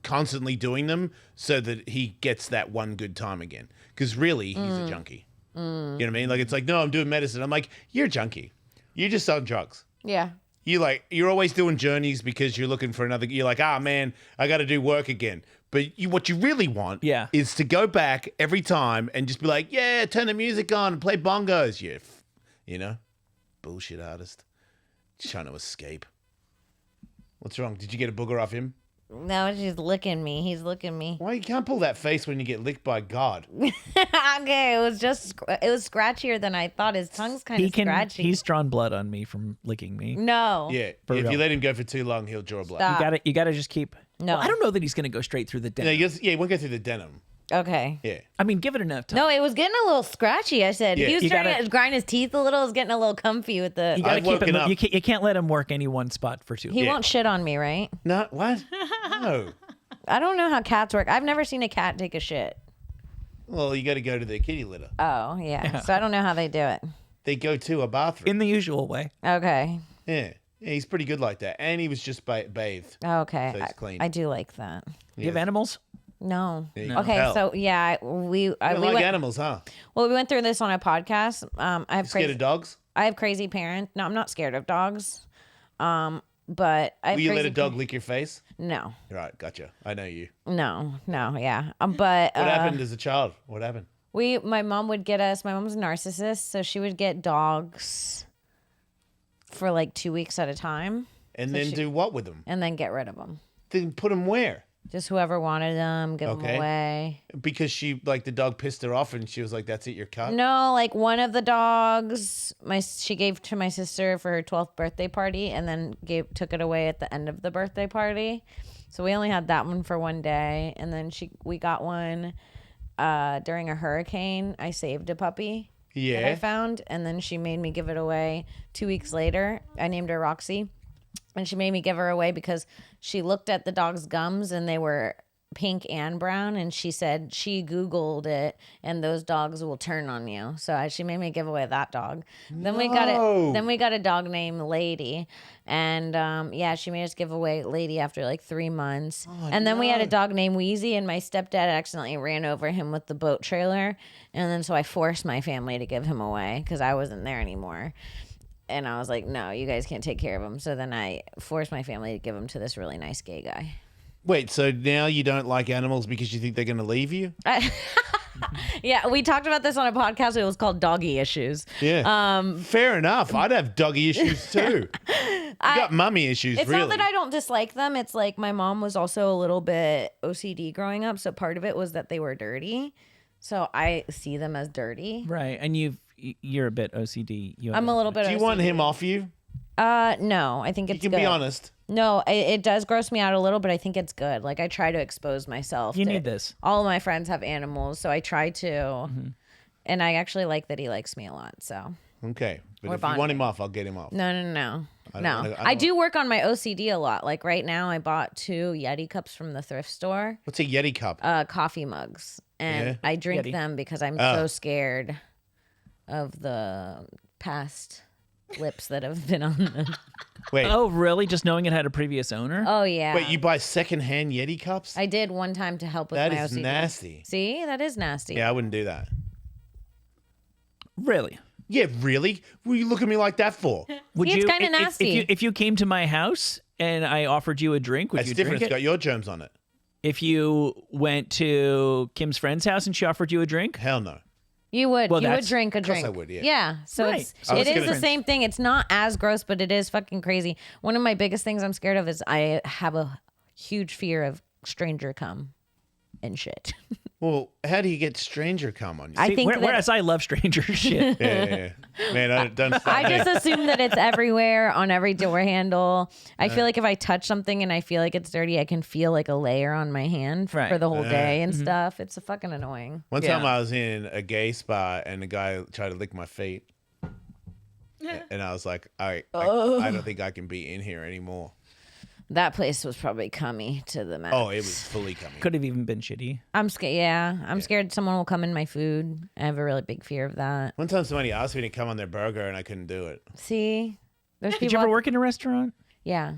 constantly doing them so that he gets that one good time again. Because really, he's a junkie. You know what I mean? Like, it's like, no, I'm doing medicine. I'm like, you're a junkie. You're just on drugs. Yeah. You're always doing journeys because you're looking for another. You're like, man, I got to do work again. But what you really want is to go back every time and just be like, yeah, turn the music on and play bongos. Bullshit artist. Just trying to escape. What's wrong? Did you get a booger off him? No, she's licking me. He's licking me. Why you can't pull that face when you get licked by God? Okay, it was scratchier than I thought. His tongue's kind of scratchy. He's drawn blood on me from licking me. No. Yeah. For If real. you let him go for too long, he'll draw blood. Stop. You gotta just keep. No. Well, I don't know that he's gonna go straight through the No, denim. he won't go through the denim. Okay. Yeah. I mean, give it enough time. No, it was getting a little scratchy. I said Yeah. he was You trying gotta- to grind his teeth a little. It was getting a little comfy with the. You gotta I've keep woken it. up. You can't let him work any one spot for too long. He won't shit on me, right? No, what? No. I don't know how cats work. I've never seen a cat take a shit. Well, you got to go to the kitty litter. Oh, yeah. So I don't know how they do it. They go to a bathroom. In the usual way. Okay. Yeah, he's pretty good like that. And he was just bathed. Okay. So it's clean. I do like that. You have animals? No. Yeah, you Okay, can tell. so yeah, we You don't like went, animals, huh? well, we went through this on a podcast. I have Scared crazy of dogs? I have crazy parents. No, I'm not scared of dogs. But I have Will you let crazy a dog lick your face? No. Right, gotcha. I know you. No, yeah. But What happened as a child? What happened? my mom would get us, my mom's a narcissist, so she would get dogs for like 2 weeks at a time And then do what with them? and then get rid of them. Then put them where? Just whoever wanted them, give Okay. them away. Because the dog pissed her off and she was like, that's it, you're cut? No, like one of the dogs, she gave to my sister for her 12th birthday party, and then took it away at the end of the birthday party. So we only had that one for one day, and then we got one during a hurricane. I saved a puppy that I Yeah. found, and then she made me give it away 2 weeks later. I named her Roxy, and she made me give her away because she looked at the dog's gums and they were pink and brown, and she said she Googled it and those dogs will turn on you. So she made me give away that dog. Then we got a dog named Lady, and she made us give away Lady after like 3 months. And then we had a dog named Wheezy, and my stepdad accidentally ran over him with the boat trailer, and then so I forced my family to give him away because I wasn't there anymore. And I was like, no, you guys can't take care of him. So then I forced my family to give him to this really nice gay guy. Wait, so now you don't like animals because you think they're going to leave you? Yeah, we talked about this on a podcast. It was called Doggy Issues. Yeah. Fair enough. I'd have doggy issues too. You got mummy issues, It's really. not that I don't dislike them. It's like my mom was also a little bit OCD growing up. So part of it was that they were dirty. So I see them as dirty. Right. And you're a bit OCD. I'm a little bit Do you OCD. want him off you? No, I think You it's can good. be honest. No, it does gross me out a little, but I think it's good. Like I try to expose myself. You to- need this. All of my friends have animals, so I try to. Mm-hmm. And I actually like that he likes me a lot. So Okay. But We're if you want bonding. him off, I'll get him off. no. don't- I do work on my OCD a lot. Like right now, I bought 2 Yeti cups from the thrift store, What's a Yeti cup? coffee mugs, and Yeah? I drink Yeti. them because I'm Oh. so scared of the past lips that have been on them. Wait, Oh, really? Just knowing it had a previous owner? Oh yeah. wait, you buy secondhand Yeti cups? I did one time to help with That my is OCD. nasty. See, that is nasty. Yeah, I wouldn't do that. Really? Yeah, really? What are you looking at me like that for? Would See, it's kinda if- nasty. If you came to my house and I offered you a drink, would That's you different. drink It's it? got your germs on it. If you went to Kim's friend's house and she offered you a drink? Hell no. You would. Well, you would that's- drink a course drink. I would, yeah. Yeah. So Right. it's So it it's is the different. same thing. It's not as gross, but it is fucking crazy. One of my biggest things I'm scared of is I have a huge fear of stranger cum and shit. Well, how do you get stranger cum on you? I think whereas I love stranger shit. yeah. Man, I don't. I just assume that it's everywhere on every door handle. I feel like if I touch something and I feel like it's dirty, I can feel like a layer on my hand for the whole day and stuff. It's fucking annoying. One time I was in a gay spa and a guy tried to lick my feet. And I was like, I don't think I can be in here anymore. That place was probably cummy to the max. Oh, it was fully coming. Could have even been shitty. I'm scared. Yeah, I'm scared someone will come in my food. I have a really big fear of that. One time somebody asked me to come on their burger and I couldn't do it. See, there's people. Did you ever work in a restaurant? Yeah,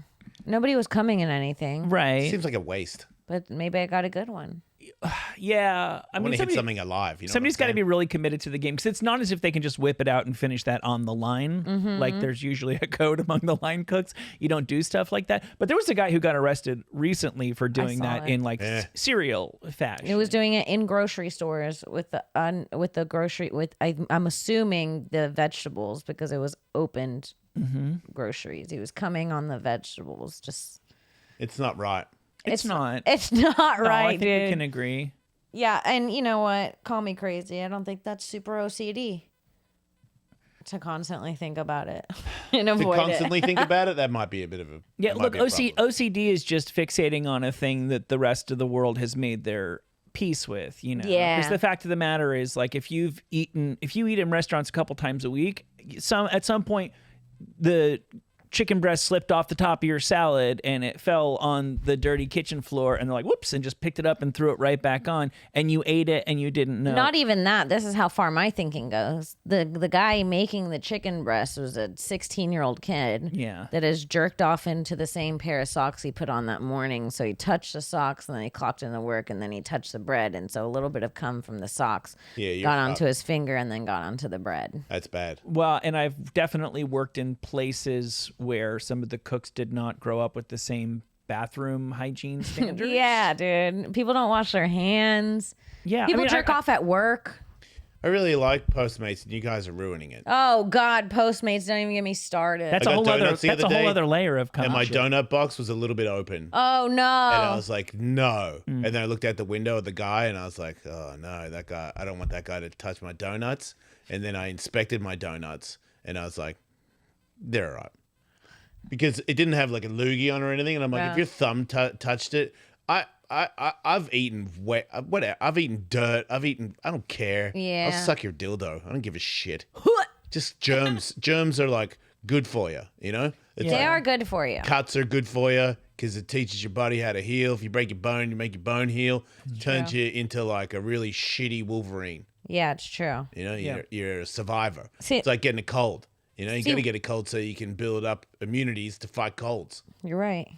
nobody was coming in anything. Right. Seems like a waste. But maybe I got a good one. Yeah. I want mean, to hit something alive. You know somebody's got to be really committed to the game because it's not as if they can just whip it out and finish that on the line. Mm-hmm. Like there's usually a code among the line cooks. You don't do stuff like that. But there was a guy who got arrested recently for doing that in like cereal fashion. It was doing it in grocery stores with the grocery I'm assuming the vegetables because it was opened groceries. He was coming on the vegetables. Just It's not right. It's not. It's not right, I think dude. we can agree. Yeah, and you know what? Call me crazy. I don't think that's super OCD to constantly think about it and To avoid constantly it. think about it, that might be a bit of a Yeah, that might look, be a problem. OCD is just fixating on a thing that the rest of the world has made their peace with, you know. Yeah. Because the fact of the matter is, like, if you eat in restaurants a couple times a week, at some point the chicken breast slipped off the top of your salad and it fell on the dirty kitchen floor and they're like, whoops, and just picked it up and threw it right back on and you ate it and you didn't know. Not even that. This is how far my thinking goes. The guy making the chicken breast was a 16-year-old kid that has jerked off into the same pair of socks he put on that morning. So he touched the socks and then he clocked into work and then he touched the bread. And so a little bit of cum from the socks got onto his finger and then got onto the bread. That's bad. Well, and I've definitely worked in places where some of the cooks did not grow up with the same bathroom hygiene standards. Yeah, dude. People don't wash their hands. Yeah. People jerk off at work. I really like Postmates, and you guys are ruining it. Oh God, Postmates! Don't even get me started. That's I a got whole other. donuts the That's a other whole day, other layer of And my shit. donut box was a little bit open. Oh no! And I was like, no. And then I looked out the window of the guy and I was like, oh no, that guy, I don't want that guy to touch my donuts. And then I inspected my donuts and I was like, they're all right. Because it didn't have like a loogie on or anything. And I'm like, if your thumb touched it, I've eaten wet, whatever. I've eaten dirt. I don't care. Yeah. I'll suck your dildo. I don't give a shit. Just germs. Germs are like good for you, you know? It's They like, are good for you. cuts are good for you because it teaches your body how to heal. If you break your bone, you make your bone heal. Turns you into like a really shitty Wolverine. Yeah, it's true. You know, you're a survivor. See- It's like getting a cold. You know, you got to get a cold so you can build up immunities to fight colds. You're right.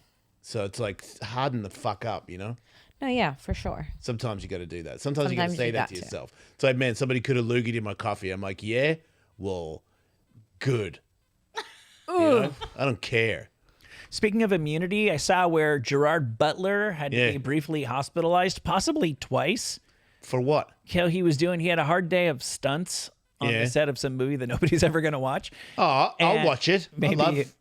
So it's like harden the fuck up, you know? No, yeah, for sure. Sometimes you got to do that. Sometimes you got to Sometimes say you that got to to. yourself. It's like, man, somebody could have loogied in my coffee. I'm like, yeah? Well, good. You know? I don't care. Speaking of immunity, I saw where Gerard Butler had to be briefly hospitalized, possibly twice. For what? He had a hard day of stunts on the set of some movie that nobody's ever going to watch. Oh, I'll watch it.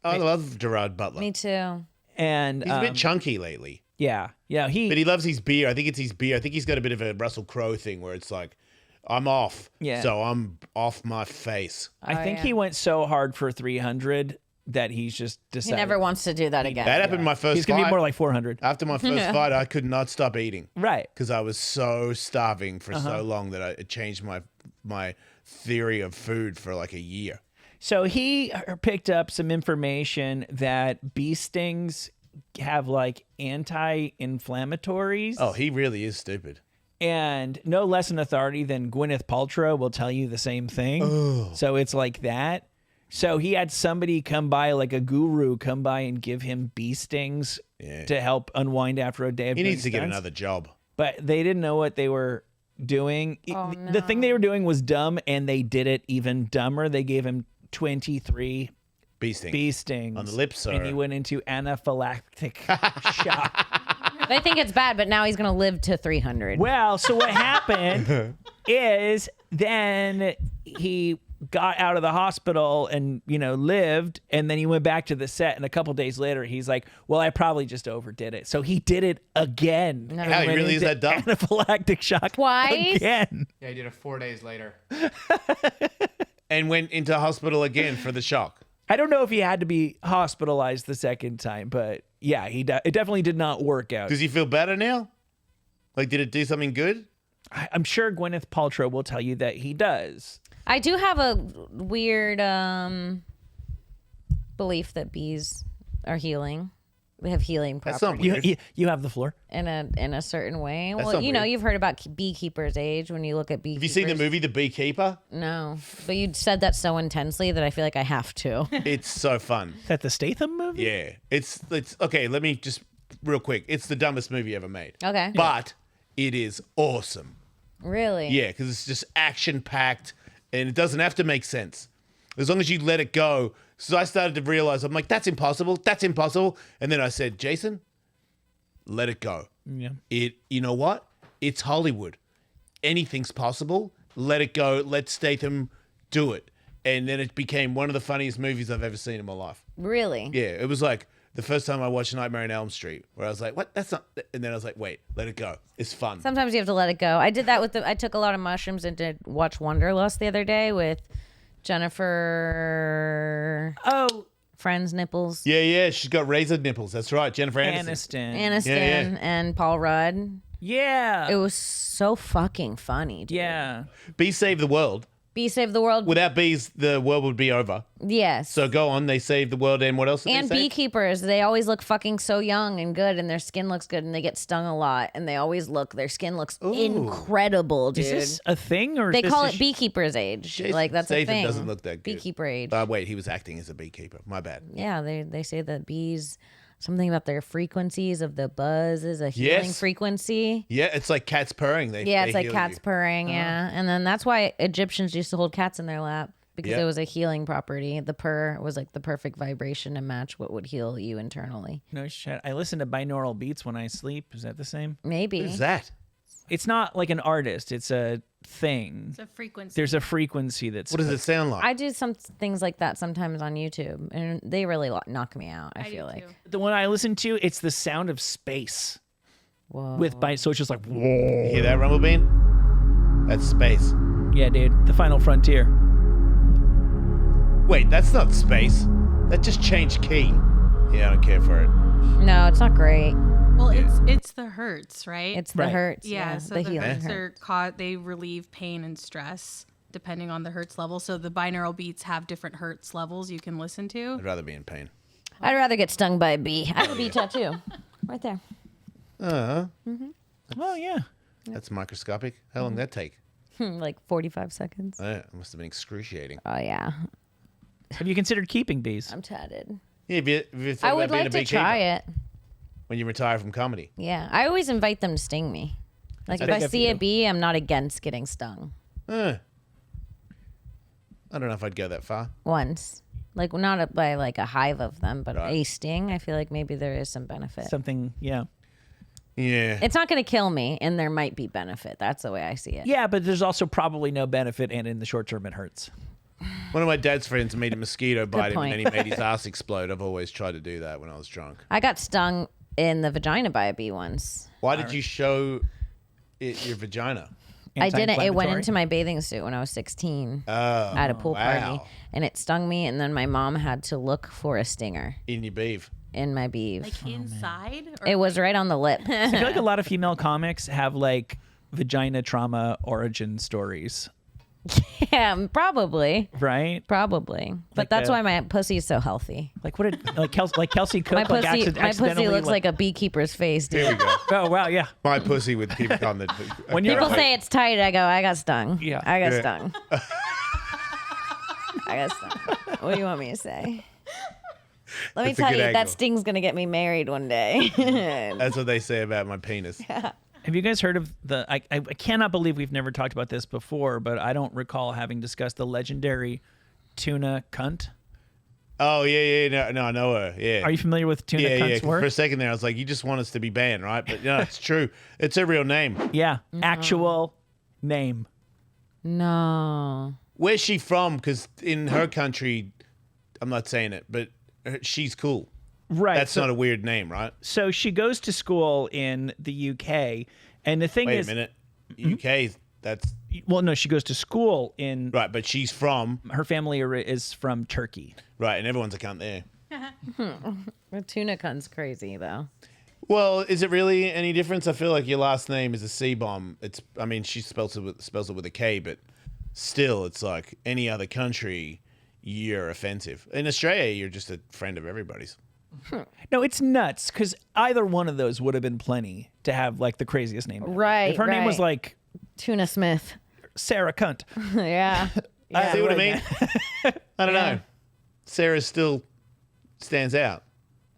I love Gerard Butler. Me too. And He's a bit chunky lately. Yeah. But he loves his beer. I think it's his beer. I think he's got a bit of a Russell Crowe thing where it's like, I'm off. Yeah. So I'm off my face. I think he went so hard for 300 that he's just He decided. never wants to do that again. That happened in my first He's going to fight. be more like 400. After my first fight, I could not stop eating. Right. Because I was so starving for so long that it changed my theory of food for like a year. So he picked up some information that bee stings have like anti-inflammatories. Oh, he really is stupid. And no less an authority than Gwyneth Paltrow will tell you the same thing. So it's like that. So he had somebody come by, like a guru, come by and give him bee stings to help unwind after a day of He doing needs to get stunts. another job. But they didn't know what they were doing. The thing they were doing was dumb, and they did it even dumber. They gave him 23 Bee stings. bee stings. On the lips, And or- he went into anaphylactic shock. They think it's bad, but now he's going to live to 300. Well, so what happened is then he got out of the hospital and, lived. And then he went back to the set. And a couple days later, he's like, well, I probably just overdid it. So he did it again. No. How, he Went really is into that dumb? Anaphylactic shock. Twice? Again. Yeah, he did it 4 days later. And went into hospital again for the shock. I don't know if he had to be hospitalized the second time, but yeah, it definitely did not work out. Does he feel better now? Like, did it do something good? I'm sure Gwyneth Paltrow will tell you that he does. I do have a weird belief that bees are healing. They have healing That's properties not weird. You have the floor. in a certain way. That's Well, not weird. you've heard about beekeepers' age when you look at beekeepers. Have you seen the movie The Beekeeper? No, but you said that so intensely that I feel like I have to. It's so fun. Is that the Statham movie? Yeah. It's okay, let me just real quick. It's the dumbest movie ever made. Okay. But it is awesome. Really? Yeah, because it's just action packed and it doesn't have to make sense. As long as you let it go. So I started to realize, I'm like, that's impossible. That's impossible. And then I said, Jason, let it go. Yeah. You know what? It's Hollywood. Anything's possible. Let it go. Let Statham do it. And then it became one of the funniest movies I've ever seen in my life. Really? Yeah, it was like the first time I watched Nightmare on Elm Street, where I was like, what? That's not. And then I was like, wait, let it go. It's fun. Sometimes you have to let it go. I did that with I took a lot of mushrooms and did watch Wanderlust the other day with Jennifer Oh, Friend's nipples. Yeah, she's got razor nipples. That's right, Jennifer Aniston. Aniston. Aniston and Paul Rudd. Yeah. It was so fucking funny, dude. Yeah. Bees save the world. Bee Save the World. Without bees, the world would be over. Yes. So go on. They save the world, and what else? Did And they save? beekeepers, they always look fucking so young and good, and their skin looks good, and they get stung a lot, and their skin looks incredible, dude. Is this a thing or is They this call a it beekeeper's age. Jason Like that's a Statham thing. doesn't look that good. Beekeeper age. Wait, he was acting as a beekeeper. My bad. Yeah, they say that bees, something about their frequencies of the buzz is a healing Yes. frequency. Yeah, it's like cats purring. Yeah, it's they like heal cats you. purring, yeah. And then that's why Egyptians used to hold cats in their lap because Yep. it was a healing property. The purr was like the perfect vibration to match what would heal you internally. No shit. I listen to binaural beats when I sleep. Is that the same? Maybe. What is that? It's not like an artist. It's a thing. It's a frequency. There's a frequency that's. What does it sound like? I do some things like that sometimes on YouTube, and they really knock me out, I feel do like. too. The one I listen to, it's the sound of space. Whoa. So it's just like, whoa. You hear that, Rumble Bean? That's space. Yeah, dude. The final frontier. Wait, that's not space. That just changed key. Yeah, I don't care for it. No, it's not great. Well, it's the hertz, right? It's the Right. hertz. yeah. So the the healing hertz hertz. they relieve pain and stress depending on the hertz level. So the binaural beats have different hertz levels you can listen to. I'd rather be in pain. I'd rather get stung by a bee. I have a bee tattoo. Right there. Well, yeah. That's microscopic. How long did that take? Like 45 seconds. It must have been excruciating. Oh, yeah. Have you considered keeping bees? I'm tatted. Yeah, if you thought I about would being like a to beekeeper try it. when you retire from comedy. Yeah. I always invite them to sting me. Like, if big I of see a you. bee, I'm not against getting stung. I don't know if I'd go that far. Once. Like, not by like a hive of them, but Right. a sting. I feel like maybe there is some benefit. Something, yeah. Yeah. It's not going to kill me, and there might be benefit. That's the way I see it. Yeah, but there's also probably no benefit, and in the short term, it hurts. One of my dad's friends made a mosquito bite him, and then he point. made his ass explode. I've always tried to do that when I was drunk. I got stung in the vagina by a bee once. Why did you show it your vagina? I didn't. It went Anti-inflammatory? into my bathing suit when I was 16 Oh, at a pool party, wow. and it stung me. And then my mom had to look for a stinger In your beef. in my beeve. Like inside? Or It was right on the lip. I feel like a lot of female comics have like vagina trauma origin stories, Yeah, probably. right? Probably. But Like that's a- why my pussy is so healthy. Like what? Did, like Kelsey Cook? My like pussy, accident- my pussy accidentally, looks like a beekeeper's face, dude. Here we go. Oh wow, yeah. My pussy with people on the. When you're People say it's tight. I go, I got stung. Yeah. I got Yeah. stung. I got stung. What do you want me to say? Let me That's a tell good you, that angle. sting's gonna get me married one day. That's what they say about my penis. Have you guys heard of the? I cannot believe we've never talked about this before, but I don't recall having discussed the legendary Tuna Kunt. Oh yeah. No, I know her. Yeah. Are you familiar with Tuna Yeah. Kunt's 'cause work? For a second there, I was like, you just want us to be banned, right? But no, it's true. It's her real name. Yeah, actual name. No. Where's she from? Because in her country, I'm not saying it, but she's cool. Right. That's not a weird name, right? So she goes to school in the UK, and the thing Wait is, a minute. UK, that's... well, no, she goes to school in. Right, but she's from... Her family is from Turkey. Right, and everyone's a cunt there. The Tuna Kunt's crazy though. Well, is it really any difference? I feel like your last name is a C-bomb. I mean, she spells it with a K, but still, it's like any other country, you're offensive. In Australia, you're just a friend of everybody's. No, it's nuts because either one of those would have been plenty to have like the craziest name. Right, If her name was right. like Tuna Smith. Sarah Kunt. Yeah. See what I mean? I don't Yeah. know. Sarah still stands out.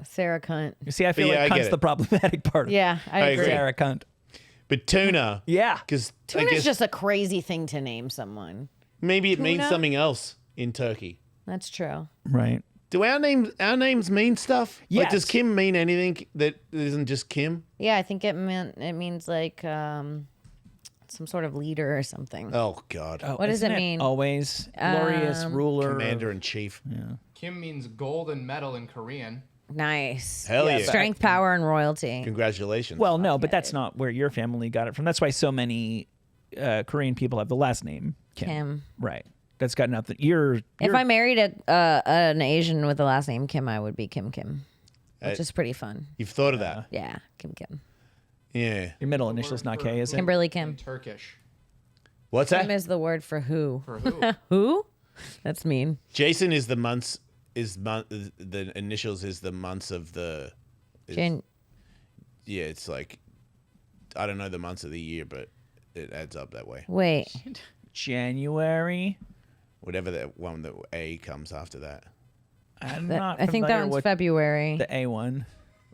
Sarah Kunt. You see, I feel yeah, I like get Kunt's it. the problematic part. Yeah, I I agree. agree. Sarah Kunt. But tuna, Yeah. because I Tuna's guess just a crazy thing to name someone. maybe it means Tuna? something else in Turkey. That's true. Right. Do our names mean stuff? Like, does Yes. Kim mean anything that isn't just Kim? Yeah, I think it means like some sort of leader or something. Oh God, What does it Isn't mean? Always glorious ruler. Commander in Chief. Kim means golden medal in Korean. Nice. Hell yeah! Strength, power, and royalty. Congratulations. Well, no, but that's not where your family got it from. That's why so many Korean people have the last name Kim. Kim. Right. That's got nothing. You're If I married an Asian with the last name Kim, I would be Kim Kim, which is pretty fun. you've thought of that? Yeah, Kim Kim. Yeah. your middle initial's not K, is it? Kimberly In Kim. Turkish. What's that? Kim is the word for who. For who? Who? That's mean. Jason is the months. The initials is the months of the. Jan- Yeah, it's like I don't know the months of the year, but it adds up that way. Wait. January. Whatever that one that A comes after that. I'm That- not I think that familiar one's with February. the A one.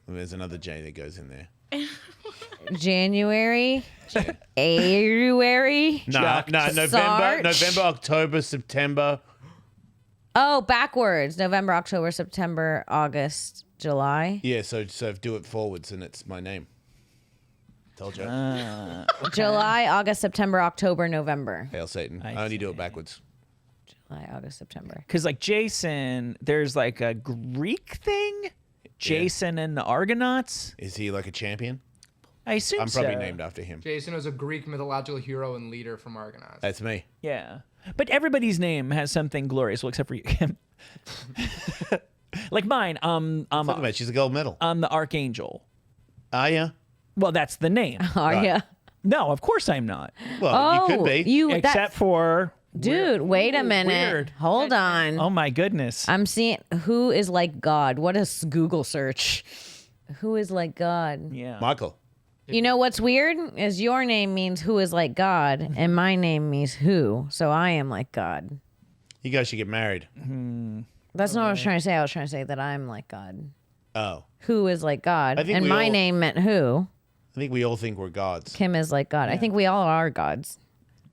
There's another J that goes in there. January. February. No, November, Sarch. November, October, September. Oh, backwards. November, October, September, August, July. Yeah, so do it forwards, and it's my name. Told you. July, August, September, October, November. Hail Satan. I I only do see. it backwards. July, August, September. Because like Jason, there's like a Greek thing. Jason and the Argonauts. Is he like a champion? I assume I'm probably so. named after him. Jason was a Greek mythological hero and leader from Argonauts. That's me. Yeah. But everybody's name has something glorious, well, except for you, Kim. Like mine, Talking about she's a gold medal. I'm the Archangel. Are ya? Well, that's the name. Are Right. ya? No, of course I'm not. Well, you could be. Except for Dude, wait a minute. weird. Hold on. oh my goodness. I'm seeing who is like God. What is Google search? Who is like God? Yeah. Michael. You know what's weird is your name means who is like God, and my name means who. So I am like God. You guys should get married. That's not what I was trying to say. I was trying to say that I'm like God. Oh. Who is like God? I think And we my all- name meant who. I think we all think we're gods. Kim is like God. I think we all are gods.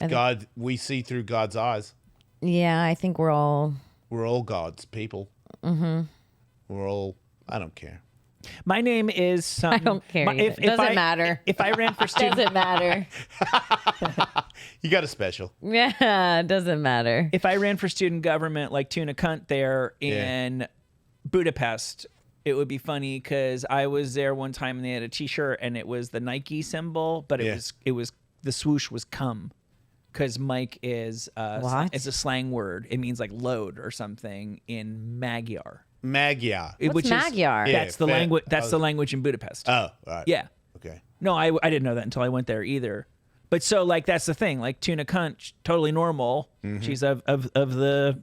God, we see through God's eyes. Yeah, I think we're all. We're all gods, people. Mm-hmm. We're all, I don't care. My name is something. I don't care either. Doesn't matter. If I ran for student, Doesn't matter. You got a special. Yeah, it doesn't matter. if I ran for student government like Tuna Kunt there in Budapest, it would be funny because I was there one time and they had a T-shirt and it was the Nike symbol, but Yeah. it was the swoosh was cum. Because Mike is What? it's a slang word. It means like load or something in Magyar. Magyar. What's Magyar? Yeah, That's the fair. language. That's the language in Budapest. Oh, right. Yeah. Okay. No, I didn't know that until I went there either. But so like that's the thing. Like Tuna Kunt, totally normal. Mm-hmm. She's of the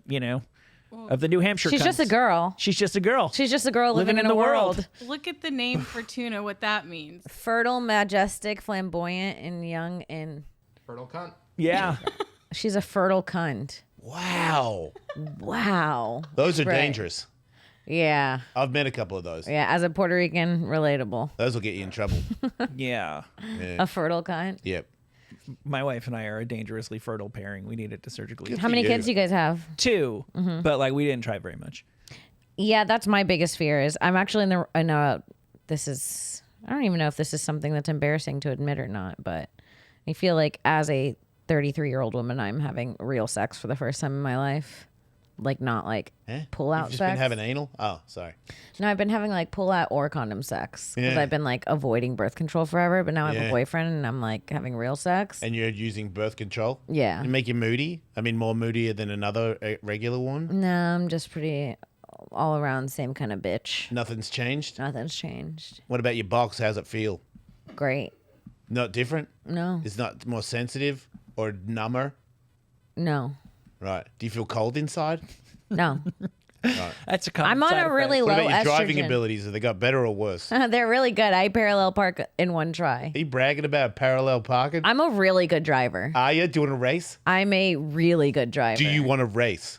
of the New Hampshire. She's just a cunts. girl. She's just a girl. She's just a girl living in the world. Look at the name for tuna, what that means. Fertile, majestic, flamboyant, and young, and Fertile cunt. Yeah. she's a fertile cunt. Wow. Wow. Those are Right. dangerous. Yeah. I've met a couple of those. Yeah. As a Puerto Rican, relatable. Those will get you in trouble. Yeah. A fertile cunt. Yep. My wife and I are a dangerously fertile pairing. We needed to surgically How many you. kids do you guys have? 2, but like we didn't try very much. Yeah, that's my biggest fear. Is I'm actually in a. This is. I don't even know if this is something that's embarrassing to admit or not, but I feel like as a 33-year-old woman, I'm having real sex for the first time in my life. Like, not like pull out You've just sex. been having anal? Oh, sorry. No, I've been having like pull out or condom sex because Yeah. I've been like avoiding birth control forever. But now I have Yeah. a boyfriend and I'm like having real sex. And you're using birth control? Yeah. And make you moody? I mean, more moodier than another regular one? No, I'm just pretty all around same kind of bitch. Nothing's changed? Nothing's changed. What about your box? How's it feel? Great. Not different? No. It's not more sensitive or number? No. Right. Do you feel cold inside? No. That's a common I'm on side a really What low about your driving estrogen. abilities? Have they got better or worse? Are They're really good. I parallel park in one try. you bragging about parallel parking? I'm a really good driver. Are you doing a race? I'm a really good driver. Do you want to race?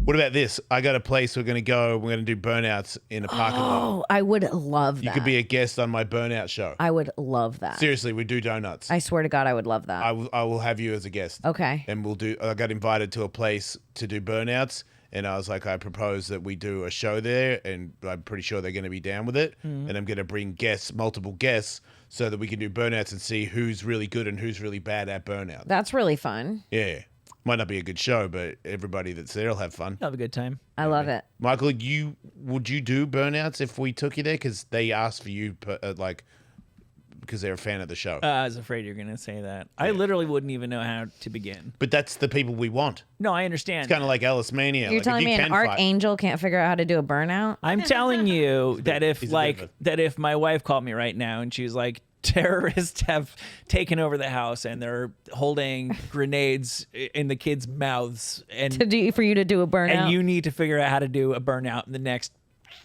What about this? I got a place we're going to go. We're going to do burnouts in a parking lot. Oh, I would love that. You could be a guest on my burnout show. I would love that. Seriously, we do donuts. I swear to God, I would love that. I will have you as a guest. Okay. And we'll do. I got invited to a place to do burnouts, and I was like, I propose that we do a show there, and I'm pretty sure they're going to be down with it. And I'm going to bring guests, multiple guests, so that we can do burnouts and see who's really good and who's really bad at burnout. That's really fun. Yeah, might not be a good show, but everybody that's there will have fun. Have a good time. I love it. Michael, would you do burnouts if we took you there? Because they asked for you, because they're a fan of the show. I was afraid you're going to say that. I literally wouldn't even know how to begin. But that's the people we want. No, I understand. It's kind of like Ellis Mania. You're Like, if telling you me an can fight- archangel can't figure out how to do a burnout? I'm telling you that if he's a bit of that if my wife called me right now and she's like, terrorists have taken over the house and they're holding grenades in the kids' mouths and For you to do a burnout? and you need to figure out how to do a burnout in the next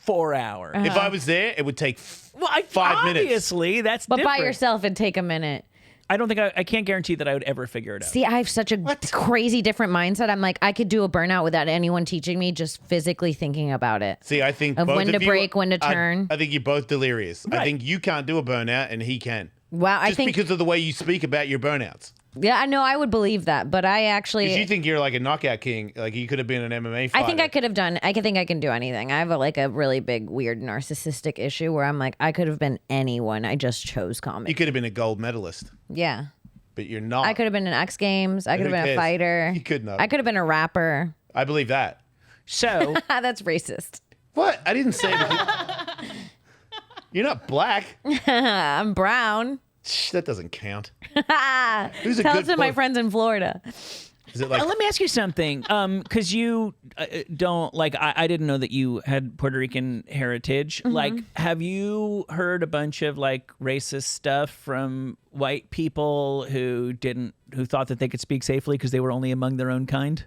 4 hours. If I was there, it would take Well, 5 minutes. obviously, that's but different. by yourself, it'd take a minute. I don't think I can't guarantee that I would ever figure it out. See, I have such a crazy different mindset. I'm like, I could do a burnout without anyone teaching me, just physically thinking about it. See, I think Of both when to of you- break, when to turn. I think you're both delirious. I Right. think you can't do a burnout and he can. Wow, I Just think, because of the way you speak about your burnouts. yeah, I know, I would believe that, but I actually, Because you think you're like a knockout king. Like you could have been an MMA fighter. I think I could have done. I think I can do anything. I have a really big, weird, narcissistic issue where I'm like, I could have been anyone. I just chose comedy. You could have been a gold medalist, Yeah, but you're not. I could have been in X Games. I could have Who been a cares? fighter. You couldn't have. I could have been a rapper. I believe that. So That's racist. What? I didn't say that. You're not black. I'm brown. Shh, that doesn't count. Tell Who's a it good to my boy? friends in Florida. Is it like let me ask you something, because you don't like. I didn't know that you had Puerto Rican heritage. Mm-hmm. Like, have you heard a bunch of like racist stuff from white people who thought that they could speak safely because they were only among their own kind?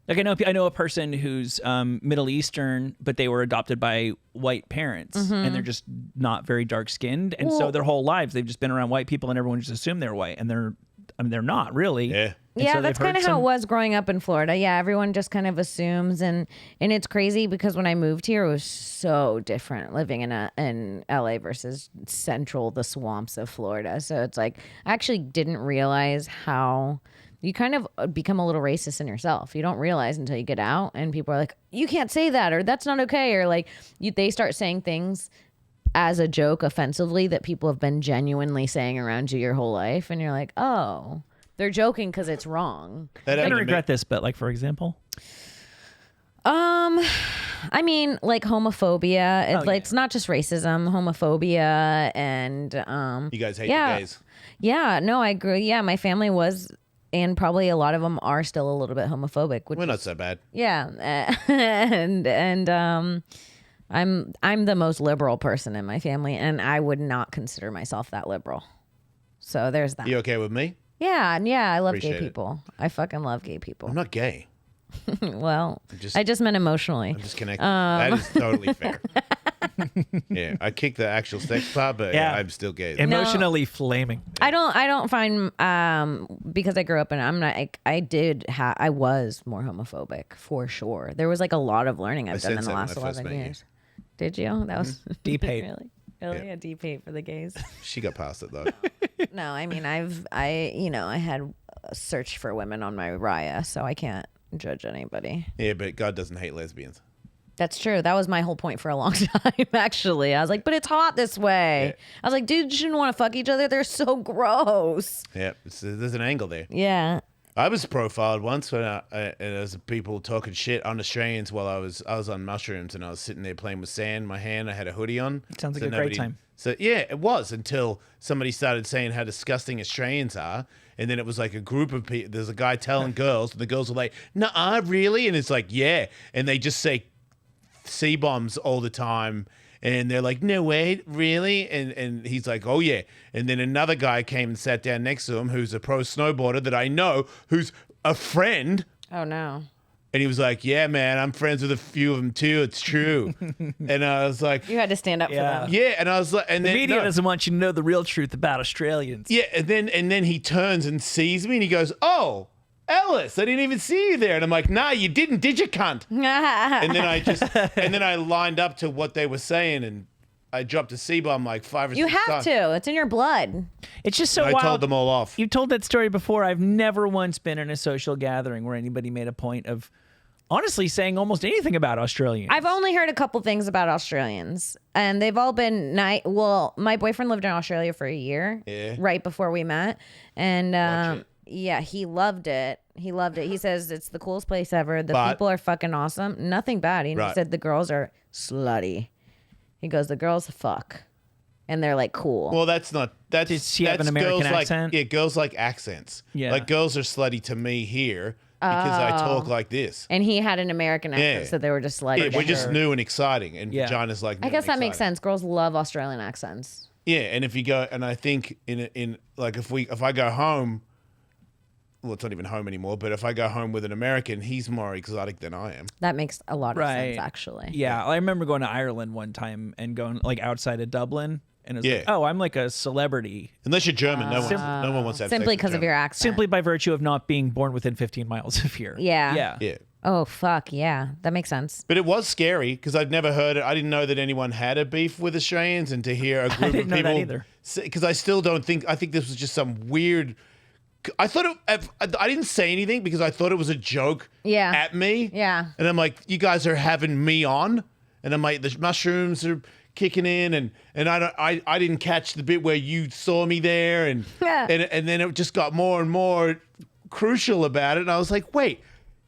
Like I know a person who's Middle Eastern, but they were adopted by white parents, and they're just not very dark skinned, and so their whole lives they've just been around white people, and everyone just assumed they're white, and they're not really. Yeah. And Yeah, so that's they've heard kind of how some- it was growing up in Florida. Yeah, everyone just kind of assumes, and it's crazy because when I moved here, it was so different living in LA versus the swamps of Florida. So it's like I actually didn't realize how you kind of become a little racist in yourself. You don't realize until you get out, and people are like, "You can't say that," or "That's not okay," or like they start saying things as a joke offensively that people have been genuinely saying around you your whole life, and you're like, "Oh." They're joking because it's wrong. That I happened don't to me. regret this, but like for example, I mean, like homophobia. It's not just racism, homophobia, and You guys hate yeah, the gays. yeah. No, I agree. Yeah, my family was, and probably a lot of them are still a little bit homophobic. Which We're not so bad. yeah, and I'm the most liberal person in my family, and I would not consider myself that liberal. So there's that. You okay with me? Yeah, and yeah, I love Appreciate gay it. people. I fucking love gay people. I'm not gay. Well, just- I just meant emotionally. I'm just connected. That is totally fair. Yeah, I kicked the actual sex part, but yeah, Yeah. I'm still gay. emotionally flaming. I don't find because I grew up in I'm not I was more homophobic for sure. There was like a lot of learning I've done in sensed the that when last I first 11 met you. years. Did you? That was Deep hate. really a deep hate for the gays. She got past it though. No, I mean I had a search for women on my Raya, so I can't judge anybody. Yeah, but God doesn't hate lesbians. That's true. That was my whole point for a long time, actually. I was like, but it's hot this way. Yeah. I was like, dude, you shouldn't want to fuck each other. They're so gross. Yeah, there's an angle there. Yeah. I was profiled once when and there was people talking shit on Australians while I was on mushrooms and I was sitting there playing with sand in my hand. I had a hoodie on. Sounds like a great time. So yeah, it was until somebody started saying how disgusting Australians are, and then it was like a group of people. There's a guy telling girls, and the girls were like, "Nuh-uh, really?" And it's like, "Yeah," and they just say C-bombs all the time. And they're like, no way, really? And he's like, oh, yeah. And then another guy came and sat down next to him who's a pro snowboarder that I know, who's a friend. Oh, no. And he was like, yeah, man, I'm friends with a few of them, too. It's true. And I was like, You had to stand up for them. yeah. And I was like, and The then media doesn't want you to know the real truth about Australians. yeah. And then he turns and sees me and he goes, oh, Ellis, I didn't even see you there. And I'm like, nah, you didn't, did you, cunt? And then I lined up to what they were saying and I dropped a C-bomb like 5 or 6 You times. have to. It's in your blood. It's just so I wild. told them all off. You told that story before. I've never once been in a social gathering where anybody made a point of honestly saying almost anything about Australians. I've only heard a couple things about Australians, and they've all been nice. Well, my boyfriend lived in Australia for a year, right before we met, and yeah, he loved it. He loved it. He says it's the coolest place ever. The people are fucking awesome. Nothing bad. He said the girls are slutty. He goes, the girls fuck, and they're like cool. Well, that's not. That's Does she have an American girls accent? Like, yeah, girls like accents. Yeah. Like girls are slutty to me here because I talk like this. And he had an American accent, Yeah. so they were just like, Yeah, we're just new and exciting, and Yeah. vaginas like. New I guess and that makes exciting. sense. Girls love Australian accents. Yeah, and if you go, and I think in like if I go home, well, it's not even home anymore. But if I go home with an American, he's more exotic than I am. That makes a lot of sense, Right. actually. Yeah, I remember going to Ireland one time and going like outside of Dublin, and it was Yeah. like, oh, I'm like a celebrity Unless you're German, no one wants to have sex Simply with because of German. your accent. simply by virtue of not being born within 15 miles of here. Yeah. Yeah. Yeah. Oh, fuck. Yeah. That makes sense. But it was scary because I'd never heard it. I didn't know that anyone had a beef with Australians, and to hear a group didn't of know that people either. because I still don't think. I think this was just some weird. I thought I didn't say anything because I thought it was a joke. Yeah. At me. Yeah. And I'm like, you guys are having me on, and I'm like, the mushrooms are kicking in, and I didn't catch the bit where you saw me there, and Yeah. and then it just got more and more crucial about it, and I was like, wait,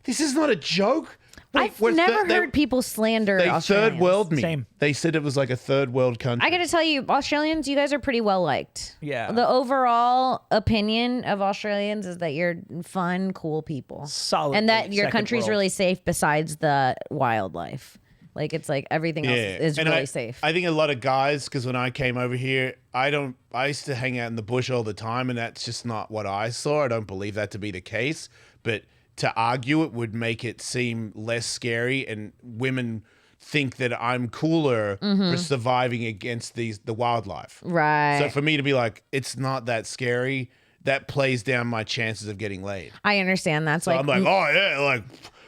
this is not a joke. Wait, I've never heard people slander They Australians. third world me. Same. They said it was like a third world country. I got to tell you, Australians, you guys are pretty well liked. Yeah. The overall opinion of Australians is that you're fun, cool people. Solid And that your second country's world. really safe besides the wildlife. Like, it's like everything else is And really I, safe. I think a lot of guys, because when I came over here, I used to hang out in the bush all the time, and that's just not what I saw. I don't believe that to be the case. But to argue it would make it seem less scary, and women think that I'm cooler for surviving against the wildlife. Right. So for me to be like, it's not that scary, that plays down my chances of getting laid. I understand. That's So like, I'm like, oh yeah, like,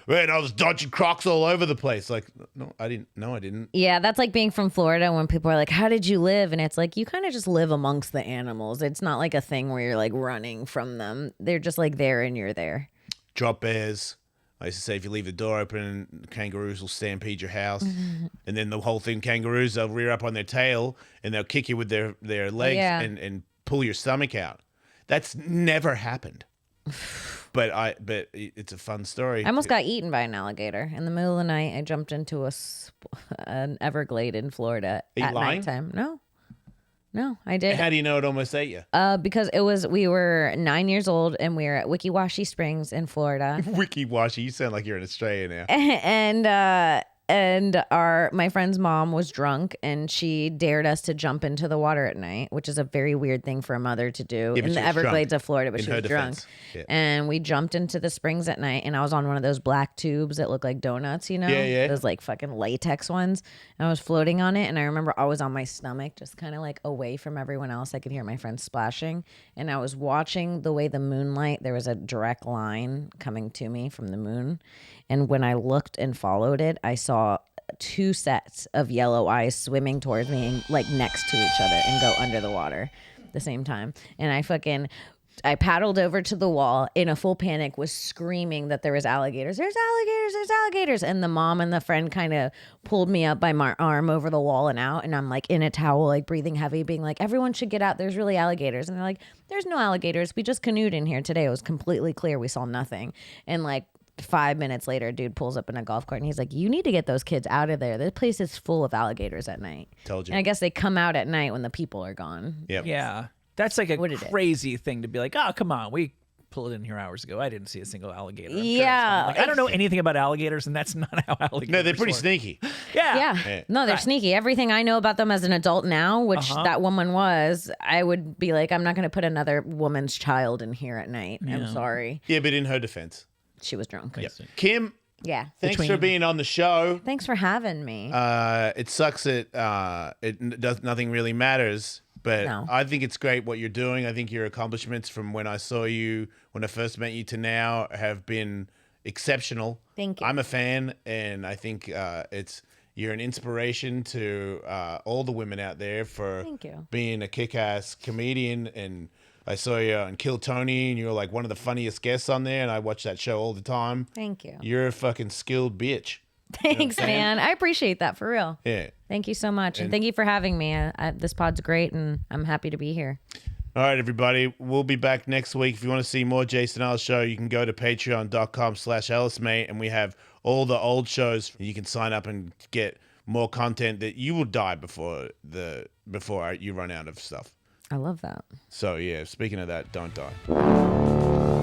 man, I was dodging crocs all over the place. Like, no, I didn't. No, I didn't. yeah, that's like being from Florida when people are like, how did you live? And it's like, you kind of just live amongst the animals. It's not like a thing where you're like running from them. They're just like there and you're there. Drop bears. I used to say if you leave the door open, kangaroos will stampede your house. And then the whole thing, kangaroos, they'll rear up on their tail and they'll kick you with their legs Yeah. and pull your stomach out. That's never happened. But it's a fun story. I almost got eaten by an alligator. In the middle of the night, I jumped into an Everglade in Florida Are you at lying? nighttime. No, I did. How do you know it almost ate you? Because we were 9 years old and we were at Wikiwashi Springs in Florida. Wiki-washy. You sound like you're in Australia now. and my friend's mom was drunk and she dared us to jump into the water at night, which is a very weird thing for a mother to do Yeah, but in she the was Everglades drunk. of Florida, but In she her was drunk. defense. Yeah. And we jumped into the springs at night and I was on one of those black tubes that look like donuts, you know? Yeah, yeah. Those like fucking latex ones. And I was floating on it and I remember I was on my stomach, just kind of like away from everyone else. I could hear my friends splashing and I was watching the way the moonlight, there was a direct line coming to me from the moon. And when I looked and followed it, I saw 2 sets of yellow eyes swimming towards me and like next to each other and go under the water at the same time. And I fucking I paddled over to the wall in a full panic, was screaming that there was alligators. There's alligators, there's alligators. And the mom and the friend kind of pulled me up by my arm over the wall and out. And I'm like in a towel, like breathing heavy, being like, everyone should get out. There's really alligators. And they're like, there's no alligators. We just canoed in here today. It was completely clear. We saw nothing. And like 5 minutes later, a dude pulls up in a golf cart and he's like, you need to get those kids out of there. This place is full of alligators at night. Told you. And I guess they come out at night when the people are gone. Yep. Yeah. That's like a What it is. crazy thing to be like, oh, come on. We pulled in here hours ago. I didn't see a single alligator. I'm sure it's Yeah. fine. Like, I don't know anything about alligators, and that's not how alligators No, they're pretty work. sneaky. Yeah. Yeah. No, they're sneaky. Everything I know about them as an adult now, which that woman was, I would be like, I'm not going to put another woman's child in here at night. I'm sorry. Yeah, but in her defense. She was drunk. Kim, Yeah. thanks for being on the show. Thanks for having me. It sucks that nothing really matters, but No. I think it's great what you're doing. I think your accomplishments from when I saw you, when I first met you to now have been exceptional. Thank you. I'm a fan, and I think you're an inspiration to all the women out there for Thank you. being a kick-ass comedian. And I saw you on Kill Tony, and you were like one of the funniest guests on there, and I watch that show all the time. Thank you. You're a fucking skilled bitch. Thanks, man. I appreciate that for real. Yeah. Thank you so much. And thank you for having me. This pod's great, and I'm happy to be here. All right, everybody. We'll be back next week. If you want to see more Jason Ellis show, you can go to patreon.com/EllisMate, and we have all the old shows. You can sign up and get more content that you will die before you run out of stuff. I love that. So, yeah, speaking of that, don't die.